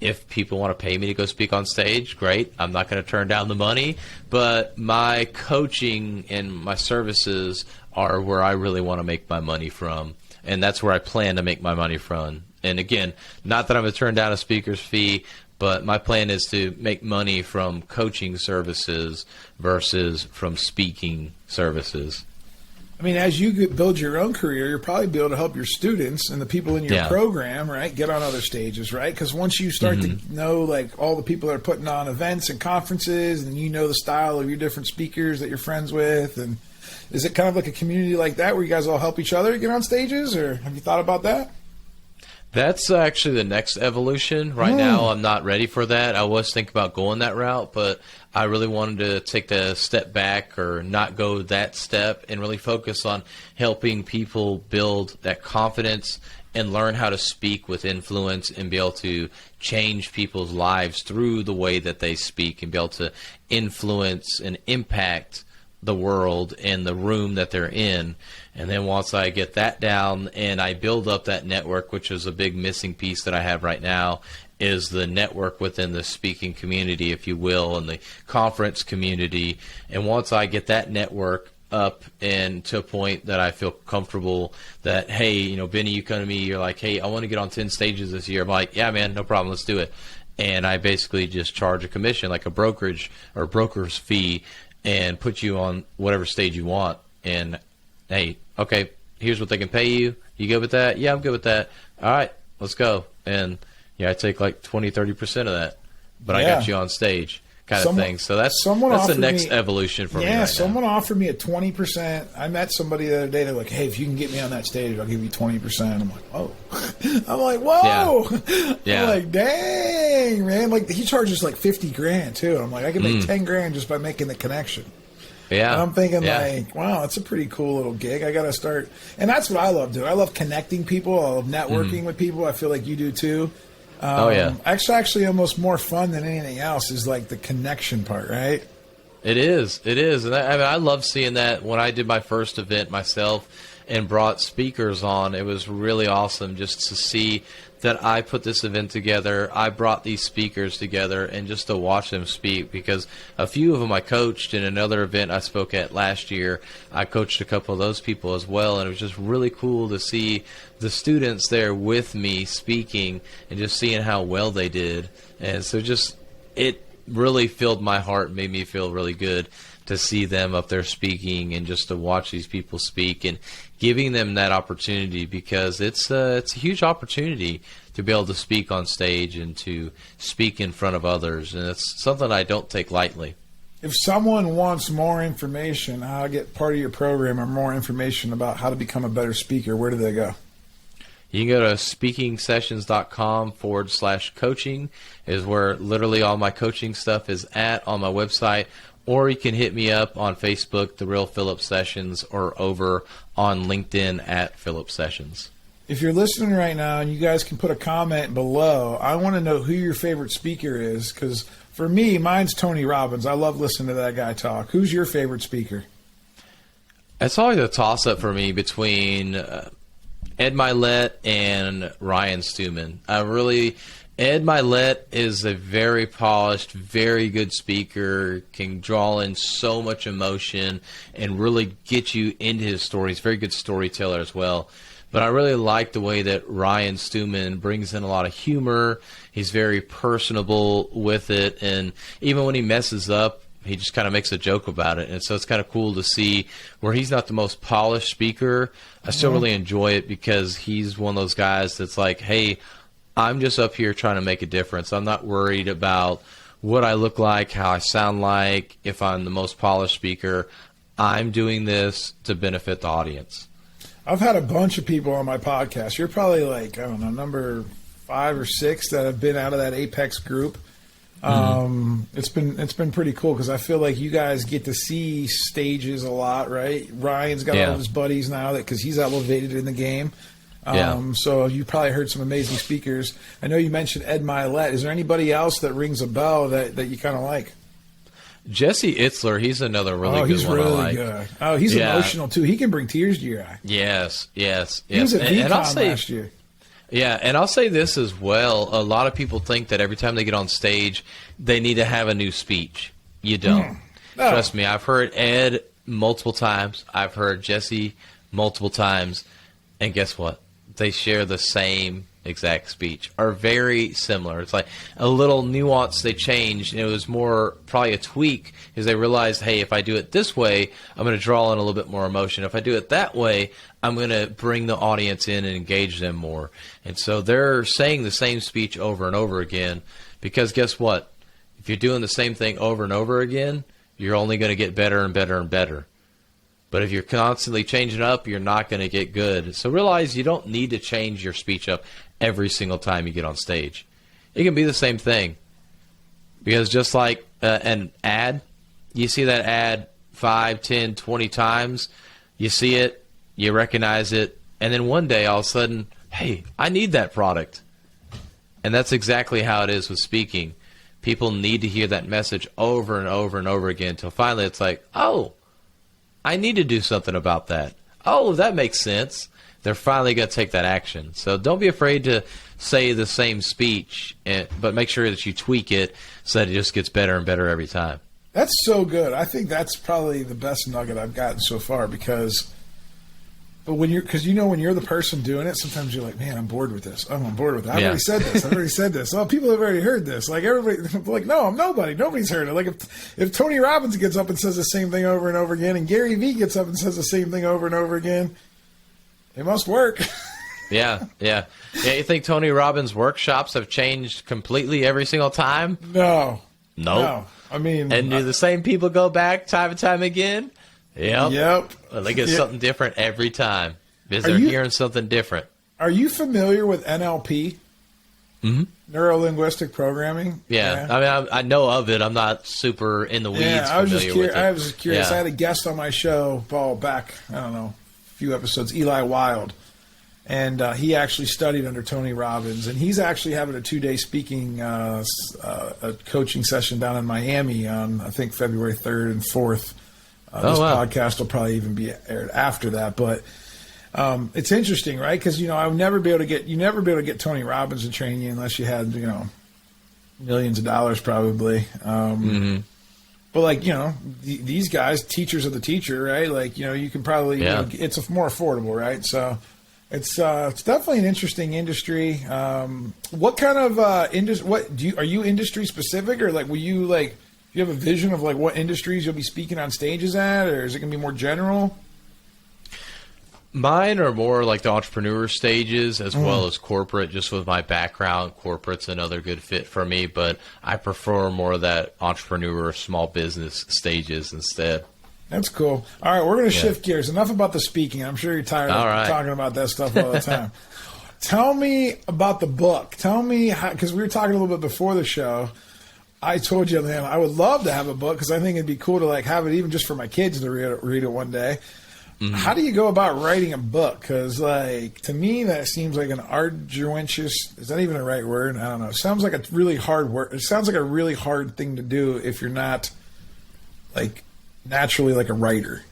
[SPEAKER 3] if people want to pay me to go speak on stage, great. I'm not going to turn down the money, but my coaching and my services are where I really want to make my money from, and that's where I plan to make my money from. And again, not that I'm going to turn down a speaker's fee, but my plan is to make money from coaching services versus from speaking services.
[SPEAKER 2] I mean, as you build your own career, you'll probably be able to help your students and the people in your program, right, get on other stages, right? Because once you start to know, like, all the people that are putting on events and conferences, and you know the style of your different speakers that you're friends with, and is it kind of like a community like that where you guys all help each other get on stages, or have you thought about that?
[SPEAKER 3] That's actually the next evolution. Right now, I'm not ready for that. I was thinking about going that route, but I really wanted to take a step back or not go that step and really focus on helping people build that confidence and learn how to speak with influence and be able to change people's lives through the way that they speak and be able to influence and impact the world and the room that they're in. And then once I get that down and I build up that network, which is a big missing piece that I have right now, is the network within the speaking community, if you will, and the conference community. And once I get that network up and to a point that I feel comfortable that, hey, you know, Benny, you come to me, you're like, hey, I want to get on 10 stages this year. I'm like, yeah, man, no problem, let's do it. And I basically just charge a commission, like a brokerage or broker's fee, and put you on whatever stage you want. And, hey, okay, here's what they can pay you. You good with that? Yeah, I'm good with that. All right, let's go. And, yeah, I take like 20, 30% of that. But I got you on stage kind of thing. So that's the next evolution for me right now.
[SPEAKER 2] Someone offered me a 20%. I met somebody the other day. They're like, hey, if you can get me on that stage, I'll give you 20%. I'm like, whoa. I'm like, whoa. Yeah. I'm like, dang, man. Like, he charges like 50 grand too. I'm like, I can make 10 grand just by making the connection.
[SPEAKER 3] Yeah.
[SPEAKER 2] And I'm thinking like, wow, that's a pretty cool little gig. I got to start. And that's what I love doing. I love connecting people. I love networking with people. I feel like you do too. Actually, almost more fun than anything else is like the connection part, right?
[SPEAKER 3] It is. And I love seeing that. When I did my first event myself and brought speakers on, it was really awesome just to see that I put this event together. I brought these speakers together and just to watch them speak, because a few of them I coached in another event I spoke at last year. I coached a couple of those people as well, and it was just really cool to see the students there with me speaking and just seeing how well they did. And so it really filled my heart and made me feel really good to see them up there speaking and just to watch these people speak and giving them that opportunity, because it's a huge opportunity to be able to speak on stage and to speak in front of others, and it's something I don't take lightly.
[SPEAKER 2] If someone wants more information, how to get part of your program or more information about how to become a better speaker, where do they go?
[SPEAKER 3] You can go to speakingsessions.com/coaching is where literally all my coaching stuff is at on my website. Or you can hit me up on Facebook, The Real Philip Sessions, or over on LinkedIn at Philip Sessions.
[SPEAKER 2] If you're listening right now, and you guys can put a comment below, I want to know who your favorite speaker is, because for me, mine's Tony Robbins. I love listening to that guy talk. Who's your favorite speaker?
[SPEAKER 3] It's always a toss-up for me between Ed Milet and Ryan Stewman. Ed Milet is a very polished, very good speaker, can draw in so much emotion and really get you into his story. He's a very good storyteller as well. But I really like the way that Ryan Stewman brings in a lot of humor. He's very personable with it, and even when he messes up, he just kind of makes a joke about it. And so it's kind of cool to see where he's not the most polished speaker. I still really enjoy it because he's one of those guys that's like, hey, I'm just up here trying to make a difference. I'm not worried about what I look like, how I sound like, if I'm the most polished speaker. I'm doing this to benefit the audience.
[SPEAKER 2] I've had a bunch of people on my podcast. You're probably like, I don't know, number 5 or 6 that have been out of that Apex group. It's been pretty cool because I feel like you guys get to see stages a lot, right? Ryan's got all of his buddies now because he's elevated in the game. So you probably heard some amazing speakers. I know you mentioned Ed Milet. Is there anybody else that rings a bell that you kind of like?
[SPEAKER 3] Jesse Itzler, he's another really good one.
[SPEAKER 2] Really good. Oh, he's emotional too. He can bring tears to your eye.
[SPEAKER 3] Yes.
[SPEAKER 2] He was at VCon last year.
[SPEAKER 3] Yeah, and I'll say this as well. A lot of people think that every time they get on stage, they need to have a new speech. You don't. No. Trust me, I've heard Ed multiple times. I've heard Jesse multiple times. And guess what? They share the same exact speech, are very similar. It's like a little nuance they changed, and it was more probably a tweak because they realized, hey, if I do it this way, I'm going to draw in a little bit more emotion. If I do it that way, I'm going to bring the audience in and engage them more. And so they're saying the same speech over and over again because guess what? If you're doing the same thing over and over again, you're only going to get better and better and better. But if you're constantly changing up, you're not going to get good. So realize you don't need to change your speech up every single time you get on stage. It can be the same thing. Because just like an ad, you see that ad 5, 10, 20 times, you see it, you recognize it, and then one day all of a sudden, hey, I need that product. And that's exactly how it is with speaking. People need to hear that message over and over and over again until finally it's like, oh, I need to do something about that. Oh, that makes sense. They're finally going to take that action. So don't be afraid to say the same speech, but make sure that you tweak it so that it just gets better and better every time.
[SPEAKER 2] That's so good. I think that's probably the best nugget I've gotten so far because when you're the person doing it, sometimes you're like, man, I'm bored with this. I'm bored with it. I've already said this. I've already said this. Oh, people have already heard this. Like everybody, like, no, I'm nobody. Nobody's heard it. Like if Tony Robbins gets up and says the same thing over and over again, and Gary Vee gets up and says the same thing over and over again, it must work.
[SPEAKER 3] Yeah. You think Tony Robbins' workshops have changed completely every single time?
[SPEAKER 2] No.
[SPEAKER 3] Nope.
[SPEAKER 2] I mean,
[SPEAKER 3] and do the same people go back time and time again? Yep. Well, they get something different every time because they're hearing something different.
[SPEAKER 2] Are you familiar with NLP? Mm-hmm. Neuro-linguistic programming?
[SPEAKER 3] Yeah. I mean, I know of it. I'm not super in the weeds familiar with it.
[SPEAKER 2] I was just curious. I had a guest on my show back, I don't know, a few episodes, Eli Wild. And he actually studied under Tony Robbins. And he's actually having a 2-day speaking a coaching session down in Miami on, I think, February 3rd and 4th. This podcast will probably even be aired after that, but it's interesting, right? Because I would never be able to get Tony Robbins to train you unless you had millions of dollars probably. But like these guys, teachers of the teacher, right? Like you can probably it's more affordable, right? So it's definitely an interesting industry. What kind of industry? Are you industry specific, or like will you like? Do you have a vision of like what industries you'll be speaking on stages at, or is it going to be more general?
[SPEAKER 3] Mine are more like the entrepreneur stages as well as corporate, just with my background. Corporate's another good fit for me, but I prefer more of that entrepreneur, small business stages instead. That's
[SPEAKER 2] cool. All right, we're going to shift gears. Enough about the speaking. I'm sure you're tired of talking about that stuff all the time. Tell me about the book. Tell me how, because we were talking a little bit before the show. I told you, man, I would love to have a book because I think it'd be cool to like have it even just for my kids to read it one day. Mm-hmm. How do you go about writing a book? Because like to me, that seems like an arduous. Is that even the right word? I don't know. It sounds like a really hard work. It sounds like a really hard thing to do if you're not like naturally like a writer.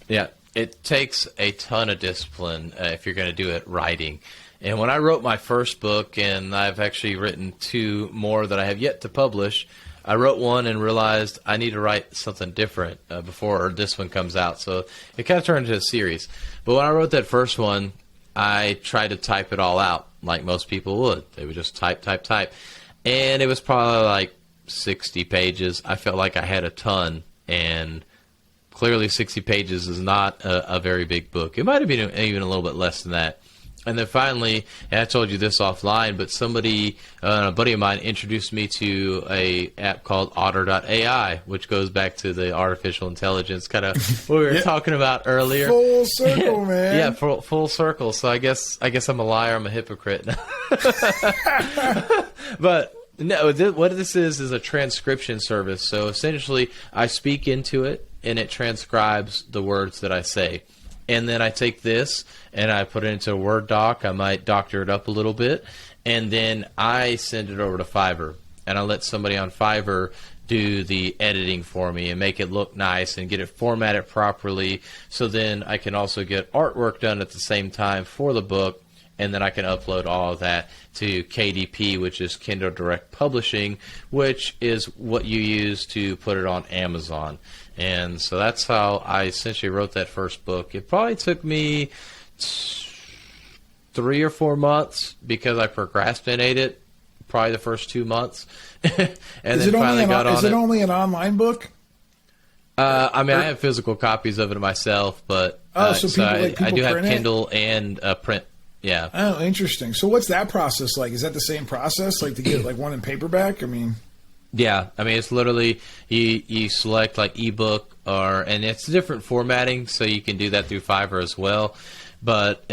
[SPEAKER 3] Yeah, it takes a ton of discipline if you're going to do it writing. And when I wrote my first book, and I've actually written 2 more that I have yet to publish, I wrote one and realized I need to write something different before this one comes out. So it kind of turned into a series. But when I wrote that first one, I tried to type it all out like most people would. They would just type. And it was probably like 60 pages. I felt like I had a ton, and clearly 60 pages is not a very big book. It might have been even a little bit less than that. And then finally, and I told you this offline, but somebody, a buddy of mine, introduced me to a app called Otter.ai, which goes back to the artificial intelligence, kind of what we were talking about earlier.
[SPEAKER 2] Full circle, man.
[SPEAKER 3] Yeah, full circle. So I guess I'm a liar. I'm a hypocrite. But no, what this is a transcription service. So essentially, I speak into it, and it transcribes the words that I say. And then I take this and I put it into a Word doc. I might doctor it up a little bit. And then I send it over to Fiverr. And I let somebody on Fiverr do the editing for me and make it look nice and get it formatted properly. So then I can also get artwork done at the same time for the book. And then I can upload all of that to KDP, which is Kindle Direct Publishing, which is what you use to put it on Amazon. And so that's how I essentially wrote that first book. It probably took me 3 or 4 months because I procrastinated probably the first 2 months. And then finally got on it.
[SPEAKER 2] Is it only an online book?
[SPEAKER 3] I mean, I have physical copies of it myself, but
[SPEAKER 2] I do
[SPEAKER 3] have Kindle and print. Yeah.
[SPEAKER 2] Oh, interesting. So what's that process like? Is that the same process, like to get like one in paperback? I mean...
[SPEAKER 3] Yeah, I mean, it's literally you select like ebook and it's different formatting, so you can do that through Fiverr as well. But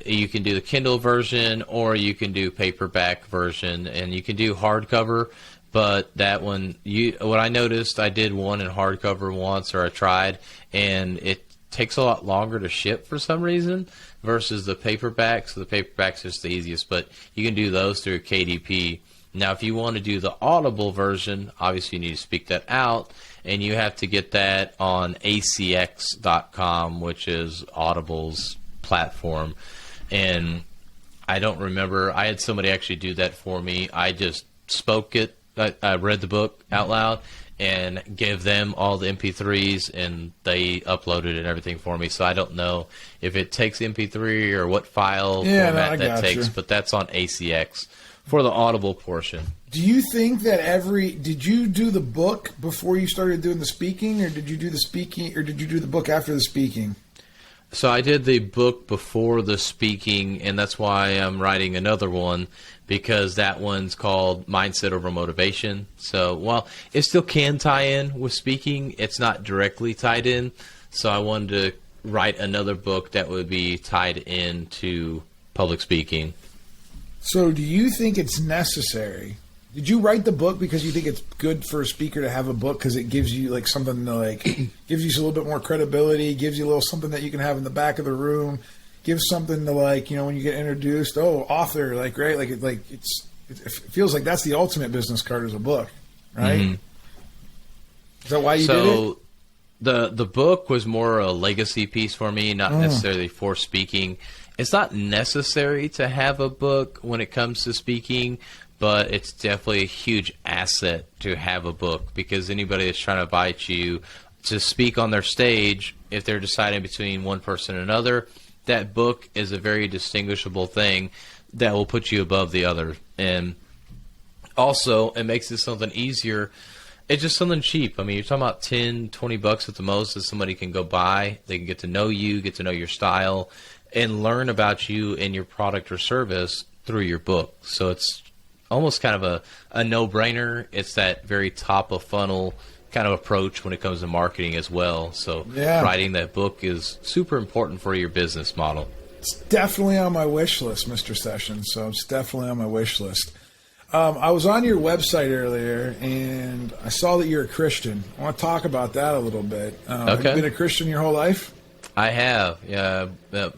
[SPEAKER 3] you can do the Kindle version or you can do paperback version, and you can do hardcover. But that one, what I noticed, I did one in hardcover once, or I tried, and it takes a lot longer to ship for some reason versus the paperback. So the paperback's just the easiest, but you can do those through KDP. Now, if you want to do the Audible version, obviously you need to speak that out, and you have to get that on acx.com, which is Audible's platform. And I don't remember. I had somebody actually do that for me. I just spoke it. I read the book out loud and gave them all the MP3s, and they uploaded it and everything for me. So I don't know if it takes MP3 or what file format that takes, but that's on ACX for the Audible portion.
[SPEAKER 2] Do you think that did you do the book before you started doing the speaking, or did you do the speaking, or did you do the book after the speaking?
[SPEAKER 3] So I did the book before the speaking, and that's why I'm writing another one, because that one's called Mindset Over Motivation. So while it still can tie in with speaking, it's not directly tied in. So I wanted to write another book that would be tied into public speaking.
[SPEAKER 2] So do you think it's necessary? Did you write the book because you think it's good for a speaker to have a book because it gives you like something to gives you a little bit more credibility, gives you a little something that you can have in the back of the room, gives something to when you get introduced, author, right? It feels like that's the ultimate business card is a book, right? Mm-hmm. Is that why you did it?
[SPEAKER 3] The book was more a legacy piece for me, not necessarily for speaking. It's not necessary to have a book when it comes to speaking, but it's definitely a huge asset to have a book, because anybody that's trying to invite you to speak on their stage, if they're deciding between one person and another, that book is a very distinguishable thing that will put you above the other. And also, it makes it something easier. It's just something cheap. I mean, you're talking about $10, $20 at the most that somebody can go buy. They can get to know you, get to know your style, and learn about you and your product or service through your book. So it's almost kind of a no-brainer. It's that very top-of-funnel kind of approach when it comes to marketing as well. So writing that book is super important for your business model.
[SPEAKER 2] It's definitely on my wish list, Mr. Sessions. So it's definitely on my wish list. I was on your website earlier, and I saw that you're a Christian. I want to talk about that a little bit. Have you been a Christian your whole life?
[SPEAKER 3] I have. Yeah,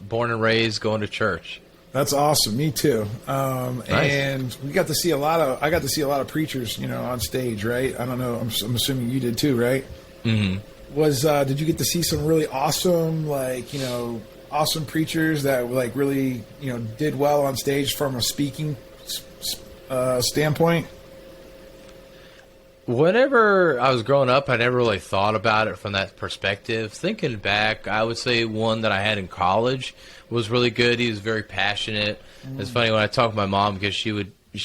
[SPEAKER 3] born and raised going to church.
[SPEAKER 2] That's awesome. Me too.
[SPEAKER 3] Nice.
[SPEAKER 2] And I got to see a lot of preachers, on stage, right? I don't know. I'm assuming you did too, right? Mm-hmm. Did you get to see some really awesome, awesome preachers that really, did well on stage from a speaking standpoint?
[SPEAKER 3] Whenever I was growing up, I never really thought about it from that perspective. Thinking back, I would say one that I had in college was really good. He was very passionate. It's funny when I talk to my mom, because she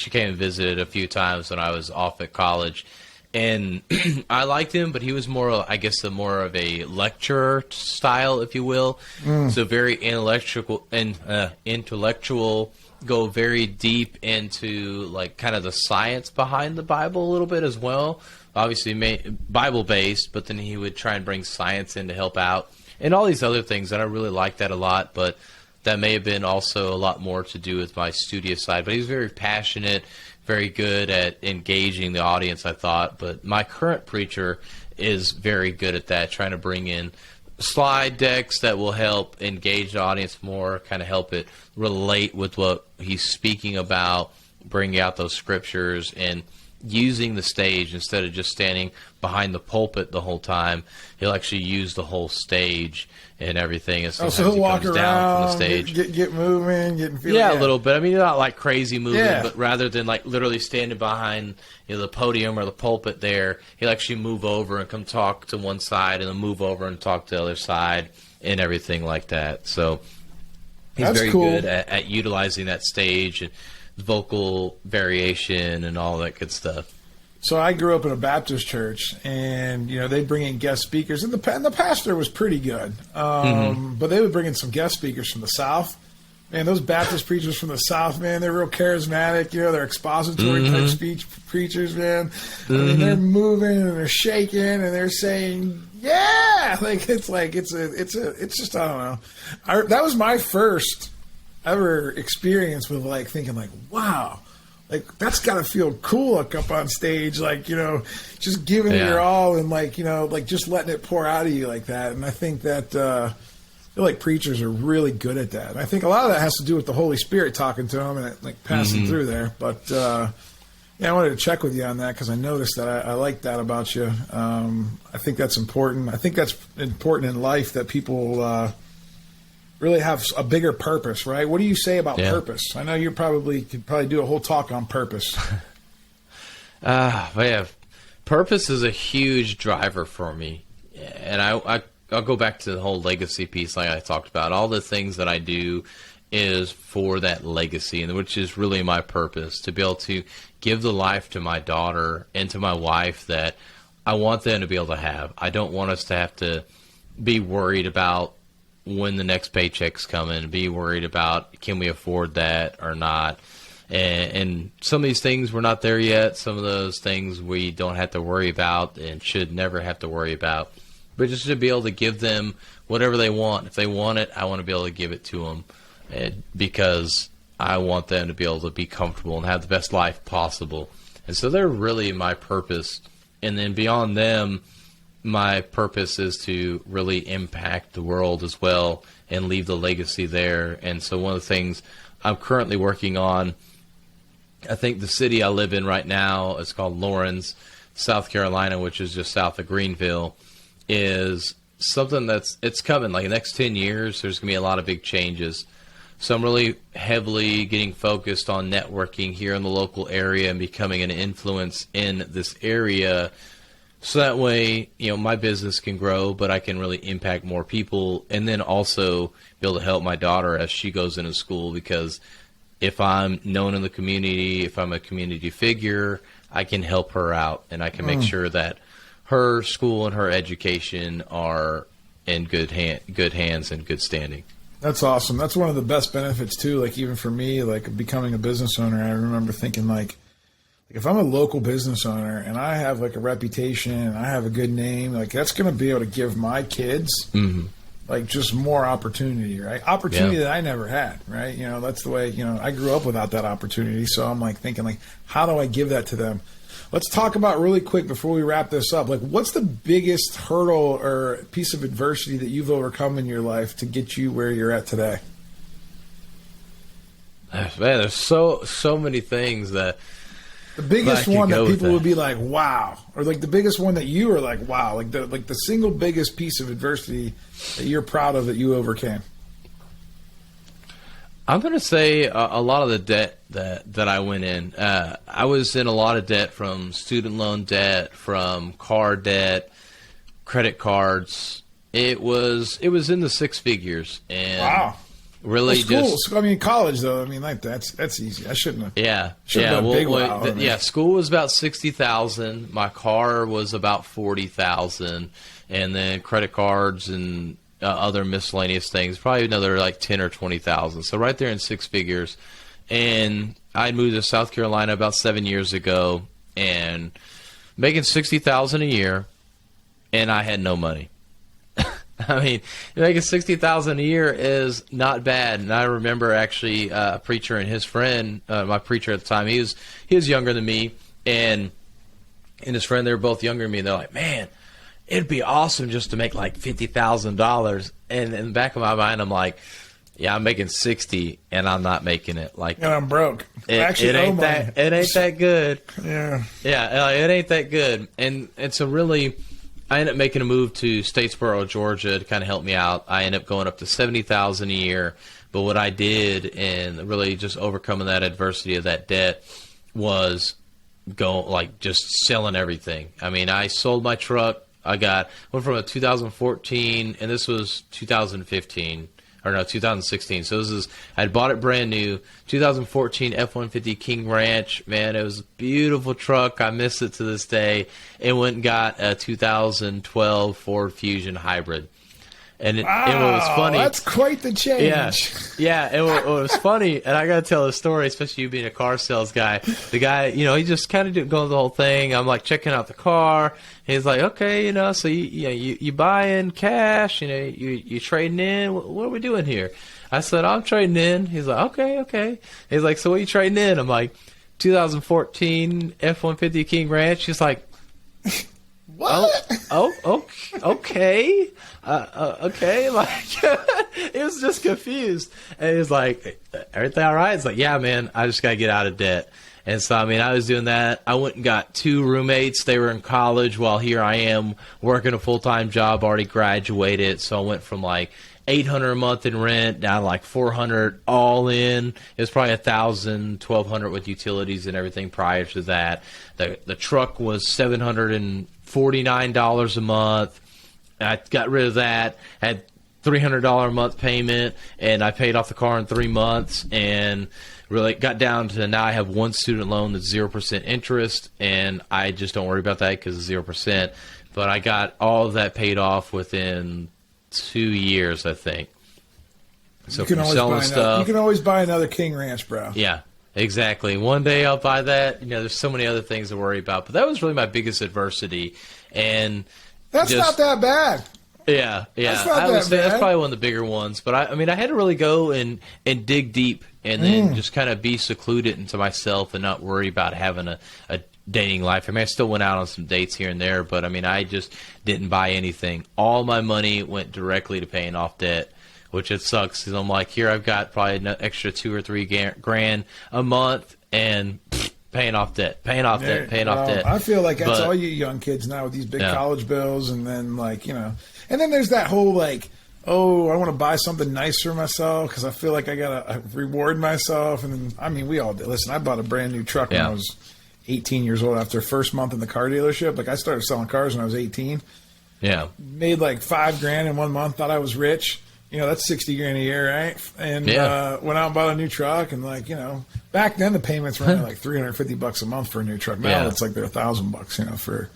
[SPEAKER 3] came and visited a few times when I was off at college, and I liked him, but he was more, I guess, more of a lecturer style, if you will. So very intellectual, go very deep into kind of the science behind the Bible a little bit as well. Obviously Bible based, but then he would try and bring science in to help out and all these other things. And I really liked that a lot, but that may have been also a lot more to do with my studious side. But he was very passionate, very good at engaging the audience, I thought. But my current preacher is very good at that, trying to bring in slide decks that will help engage the audience more, kind of help it relate with what he's speaking about, bring out those scriptures, and using the stage instead of just standing behind the pulpit the whole time. He'll actually use the whole stage and everything. And
[SPEAKER 2] so he'll walk around, down from the stage, get moving, getting feeling.
[SPEAKER 3] Yeah, a little bit. I mean, not like crazy moving, but rather than literally standing behind the podium or the pulpit there, he'll actually move over and come talk to one side, and then move over and talk to the other side, and everything like that. So he's very good at utilizing that stage and vocal variation and all that good stuff.
[SPEAKER 2] So I grew up in a Baptist church, and they'd bring in guest speakers, and the pastor was pretty good, but they would bring in some guest speakers from the South, Man, those Baptist preachers from the South, man, they're real charismatic. You know, they're expository type speech preachers, man. I mean, they're moving and they're shaking and they're saying, "Yeah!" It's just, I don't know. That was my first ever experience with like thinking like, wow, like that's got to feel cool up on stage, like, you know, just giving it your all and like, you know, like just letting it pour out of you like that. And I think that I feel like preachers are really good at that. And I think a lot of that has to do with the Holy Spirit talking to them and like passing through there. But yeah, I wanted to check with you on that because I noticed that I like that about you. I think that's important. I think that's important in life, that people really have a bigger purpose, right? What do you say about purpose? I know you could probably do a whole talk on purpose.
[SPEAKER 3] But yeah, purpose is a huge driver for me. And I'll go back to the whole legacy piece like I talked about. All the things that I do is for that legacy, and which is really my purpose, to be able to give the life to my daughter and to my wife that I want them to be able to have. I don't want us to have to be worried about when the next paycheck's coming, be worried about can we afford that or not. And some of these things we're not there yet. Some of those things we don't have to worry about and should never have to worry about. But just to be able to give them whatever they want. If they want it, I want to be able to give it to them, because I want them to be able to be comfortable and have the best life possible. And so they're really my purpose. And then beyond them, my purpose is to really impact the world as well and leave the legacy there. And so one of the things I'm currently working on, I think the city I live in right now, it's called Lawrence, South Carolina, which is just south of Greenville, is something it's coming. Like the next 10 years, there's going to be a lot of big changes. So I'm really heavily getting focused on networking here in the local area and becoming an influence in this area. So that way, you know, my business can grow, but I can really impact more people, and then also be able to help my daughter as she goes into school, because if I'm known in the community, if I'm a community figure, I can help her out, and I can make sure that her school and her education are in good hands and good standing.
[SPEAKER 2] That's awesome. That's one of the best benefits too. Like even for me, like becoming a business owner, I remember thinking like if I'm a local business owner and I have like a reputation and I have a good name, like that's going to be able to give my kids like just more opportunity, right? Opportunity that I never had, right? You know, that's the way, you know, I grew up without that opportunity. So I'm like thinking like, how do I give that to them? Let's talk about really quick before we wrap this up. Like, what's the biggest hurdle or piece of adversity that you've overcome in your life to get you where you're at today?
[SPEAKER 3] Man, there's so many things that
[SPEAKER 2] the biggest one that people would be like, wow, or like the biggest one that you are like, wow, like the single biggest piece of adversity that you're proud of that you overcame.
[SPEAKER 3] I'm going to say a lot of the debt that I went in. I was in a lot of debt, from student loan debt, from car debt, credit cards. It was in the six figures. And
[SPEAKER 2] wow.
[SPEAKER 3] Really,
[SPEAKER 2] college though. I mean, like that's easy. I shouldn't have.
[SPEAKER 3] Yeah. School was about $60,000. My car was about $40,000, and then credit cards and other miscellaneous things, probably another like 10 or 20,000. So right there in six figures. And I moved to South Carolina about 7 years ago, and making $60,000 a year, and I had no money. I mean, making $60,000 a year is not bad. And I remember actually a preacher and his friend, my preacher at the time, he was younger than me, and his friend, they were both younger than me. And they're like, man, it'd be awesome just to make like $50,000. And in the back of my mind, I'm like, yeah, I'm making 60 and I'm not making it. Like,
[SPEAKER 2] and I'm broke.
[SPEAKER 3] It ain't that good.
[SPEAKER 2] Yeah.
[SPEAKER 3] Yeah. It ain't that good. And so really, I ended up making a move to Statesboro, Georgia to kind of help me out. I ended up going up to $70,000 a year. But what I did, and really just overcoming that adversity of that debt, was just selling everything. I mean, I sold my truck. Went from a 2014, and this was 2016. So I bought it brand new, 2014 F-150 King Ranch. Man, it was a beautiful truck. I miss it to this day. And went and got a 2012 Ford Fusion Hybrid. And it was funny.
[SPEAKER 2] That's quite the change.
[SPEAKER 3] Yeah. It was funny, and I got to tell a story, especially you being a car sales guy. The guy, he just kind of going the whole thing. I'm like checking out the car. He's like, okay, so you buy in cash, you trading in. What are we doing here? I said, I'm trading in. He's like, okay. He's like, so what are you trading in? I'm like, 2014 F-150 King Ranch. He's like,
[SPEAKER 2] what?
[SPEAKER 3] Okay. Okay. Like, he was just confused. And he was like, everything all right? It's like, yeah, man, I just got to get out of debt. And so, I was doing that. I went and got 2 roommates. They were in college while here I am working a full-time job, already graduated. So I went from like $800 a month in rent down to like $400 all in. It was probably $1,000, $1,200 with utilities and everything prior to that. The truck was $749 a month. I got rid of that. Had $300 a month payment, and I paid off the car in 3 months, and really got down to now I have one student loan that's 0% interest, and I just don't worry about that because it's 0%. But I got all of that paid off within 2 years, I think. So from selling stuff,
[SPEAKER 2] you can always buy another King Ranch, bro.
[SPEAKER 3] Yeah, exactly. One day I'll buy that. There's so many other things to worry about, but that was really my biggest adversity, and
[SPEAKER 2] that's not that bad.
[SPEAKER 3] Yeah. That's probably one of the bigger ones. But I had to really go and dig deep, and then just kind of be secluded into myself and not worry about having a dating life. I still went out on some dates here and there, but I just didn't buy anything. All my money went directly to paying off debt, which it sucks because I'm like, here I've got probably an extra $2 or $3 grand a month, and paying off debt. I
[SPEAKER 2] feel like that's all you young kids now with these big college bills, and then and then there's that whole I want to buy something nice for myself because I feel like I gotta reward myself. And then we all did. Listen, I bought a brand new truck when I was 18 years old after first month in the car dealership. Like, I started selling cars when I was 18.
[SPEAKER 3] Yeah,
[SPEAKER 2] made like $5 grand in 1 month. Thought I was rich. That's $60 grand a year, right? And went out and bought a new truck, and back then the payments were only like $350 a month for a new truck. Now it's like they're $1,000,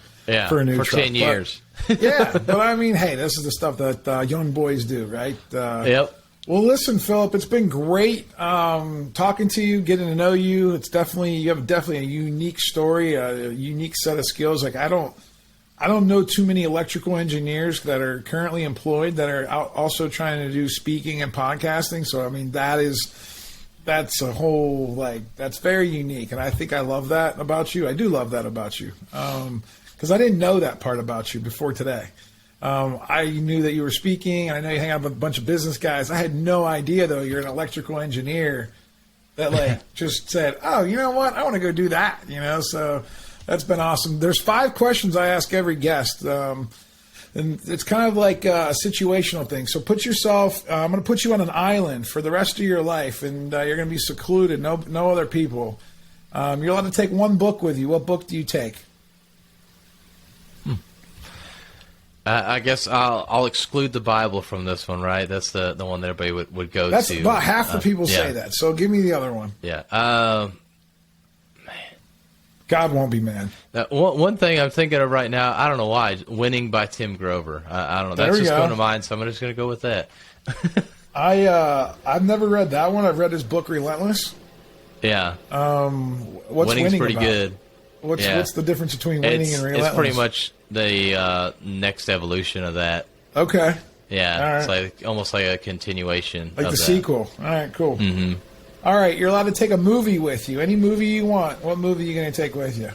[SPEAKER 2] for a new truck.
[SPEAKER 3] For 10 years.
[SPEAKER 2] But hey, this is the stuff that young boys do, right?
[SPEAKER 3] Yep.
[SPEAKER 2] Well, listen, Philip, it's been great talking to you, getting to know you. You have definitely a unique story, a unique set of skills. Like, I don't know too many electrical engineers that are currently employed that are also trying to do speaking and podcasting. So, that's a whole, that's very unique. And I think I love that about you. I do love that about you. Because I didn't know that part about you before today. I knew that you were speaking, and I know you hang out with a bunch of business guys. I had no idea, though, you're an electrical engineer that, just said, oh, you know what? I want to go do that, So that's been awesome. There's 5 questions I ask every guest, and it's kind of like a situational thing. So put yourself, I'm going to put you on an island for the rest of your life, and you're going to be secluded, no other people. You're allowed to take one book with you. What book do you take?
[SPEAKER 3] I guess I'll exclude the Bible from this one, right? That's the one that everybody would go to.
[SPEAKER 2] That's about half the people say that. So give me the other one.
[SPEAKER 3] Yeah. Man.
[SPEAKER 2] God won't be mad.
[SPEAKER 3] One thing I'm thinking of right now, I don't know why, Winning by Tim Grover. I don't know. That's just going to mind, so I'm just going to go with that.
[SPEAKER 2] I've never read that one. I've read his book, Relentless.
[SPEAKER 3] Yeah.
[SPEAKER 2] What's
[SPEAKER 3] Winning's
[SPEAKER 2] winning
[SPEAKER 3] pretty
[SPEAKER 2] about?
[SPEAKER 3] good.
[SPEAKER 2] What's the difference between winning and relentless?
[SPEAKER 3] It's pretty much the next evolution of that.
[SPEAKER 2] Okay.
[SPEAKER 3] Yeah, It's like almost like a continuation.
[SPEAKER 2] Like
[SPEAKER 3] of
[SPEAKER 2] the
[SPEAKER 3] that.
[SPEAKER 2] sequel. All right, cool.
[SPEAKER 3] Mm-hmm.
[SPEAKER 2] All right, you're allowed to take a movie with you. Any movie you want. What movie are you going to take with you?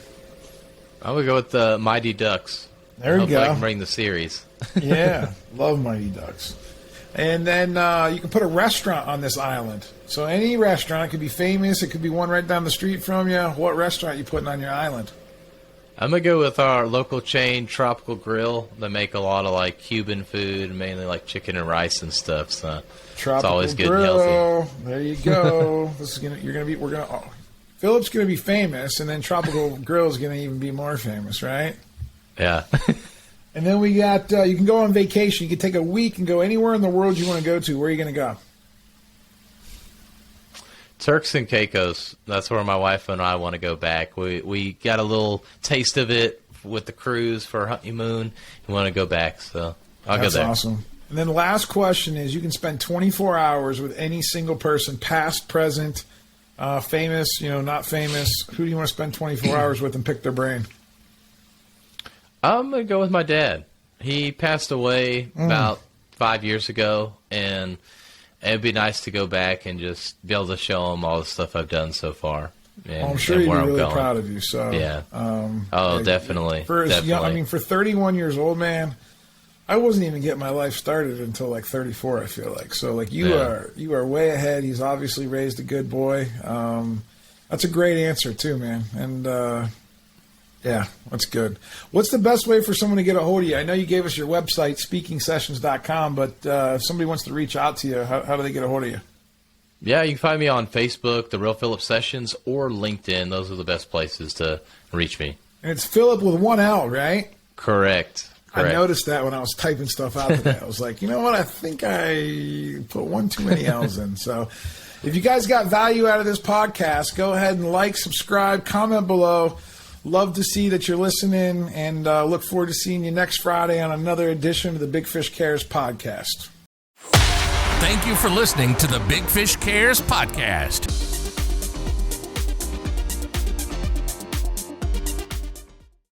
[SPEAKER 3] I would go with the Mighty Ducks.
[SPEAKER 2] There you go.
[SPEAKER 3] I can bring the series.
[SPEAKER 2] Yeah, love Mighty Ducks. And then you can put a restaurant on this island. So any restaurant, it could be famous, it could be one right down the street from you. What restaurant are you putting on your island?
[SPEAKER 3] I'm going to go with our local chain, Tropical Grill. They make a lot of Cuban food, mainly chicken and rice and stuff. So it's always good and healthy.
[SPEAKER 2] There you go. Philip's going to be famous, and then Tropical Grill is going to even be more famous, right?
[SPEAKER 3] Yeah.
[SPEAKER 2] And then we got, you can go on vacation. You can take a week and go anywhere in the world you want to go to. Where are you going to go?
[SPEAKER 3] Turks and Caicos. That's where my wife and I want to go back. We got a little taste of it with the cruise for our honeymoon. We want to go back, so I'll go there.
[SPEAKER 2] That's awesome. And then the last question is, you can spend 24 hours with any single person, past, present, famous, not famous. Who do you want to spend 24 hours with and pick their brain?
[SPEAKER 3] I'm going to go with my dad. He passed away about 5 years ago, and it'd be nice to go back and just be able to show him all the stuff I've done so far. And,
[SPEAKER 2] I'm sure he'd be really proud of you. So
[SPEAKER 3] yeah. Definitely.
[SPEAKER 2] Definitely. For 31 years old, man, I wasn't even getting my life started until like 34. I feel like you are way ahead. He's obviously raised a good boy. That's a great answer too, man. And yeah, that's good. What's the best way for someone to get a hold of you? I know you gave us your website, speakingsessions.com, but if somebody wants to reach out to you, how do they get a hold of you?
[SPEAKER 3] Yeah, you can find me on Facebook, The Real Philip Sessions, or LinkedIn. Those are the best places to reach me. And
[SPEAKER 2] it's Philip with one L, right?
[SPEAKER 3] Correct.
[SPEAKER 2] I noticed that when I was typing stuff out today. I was like, you know what? I think I put one too many L's in. So if you guys got value out of this podcast, go ahead and like, subscribe, comment below. Love to see that you're listening, and look forward to seeing you next Friday on another edition of the Big Fish Cares podcast.
[SPEAKER 1] Thank you for listening to the Big Fish Cares podcast.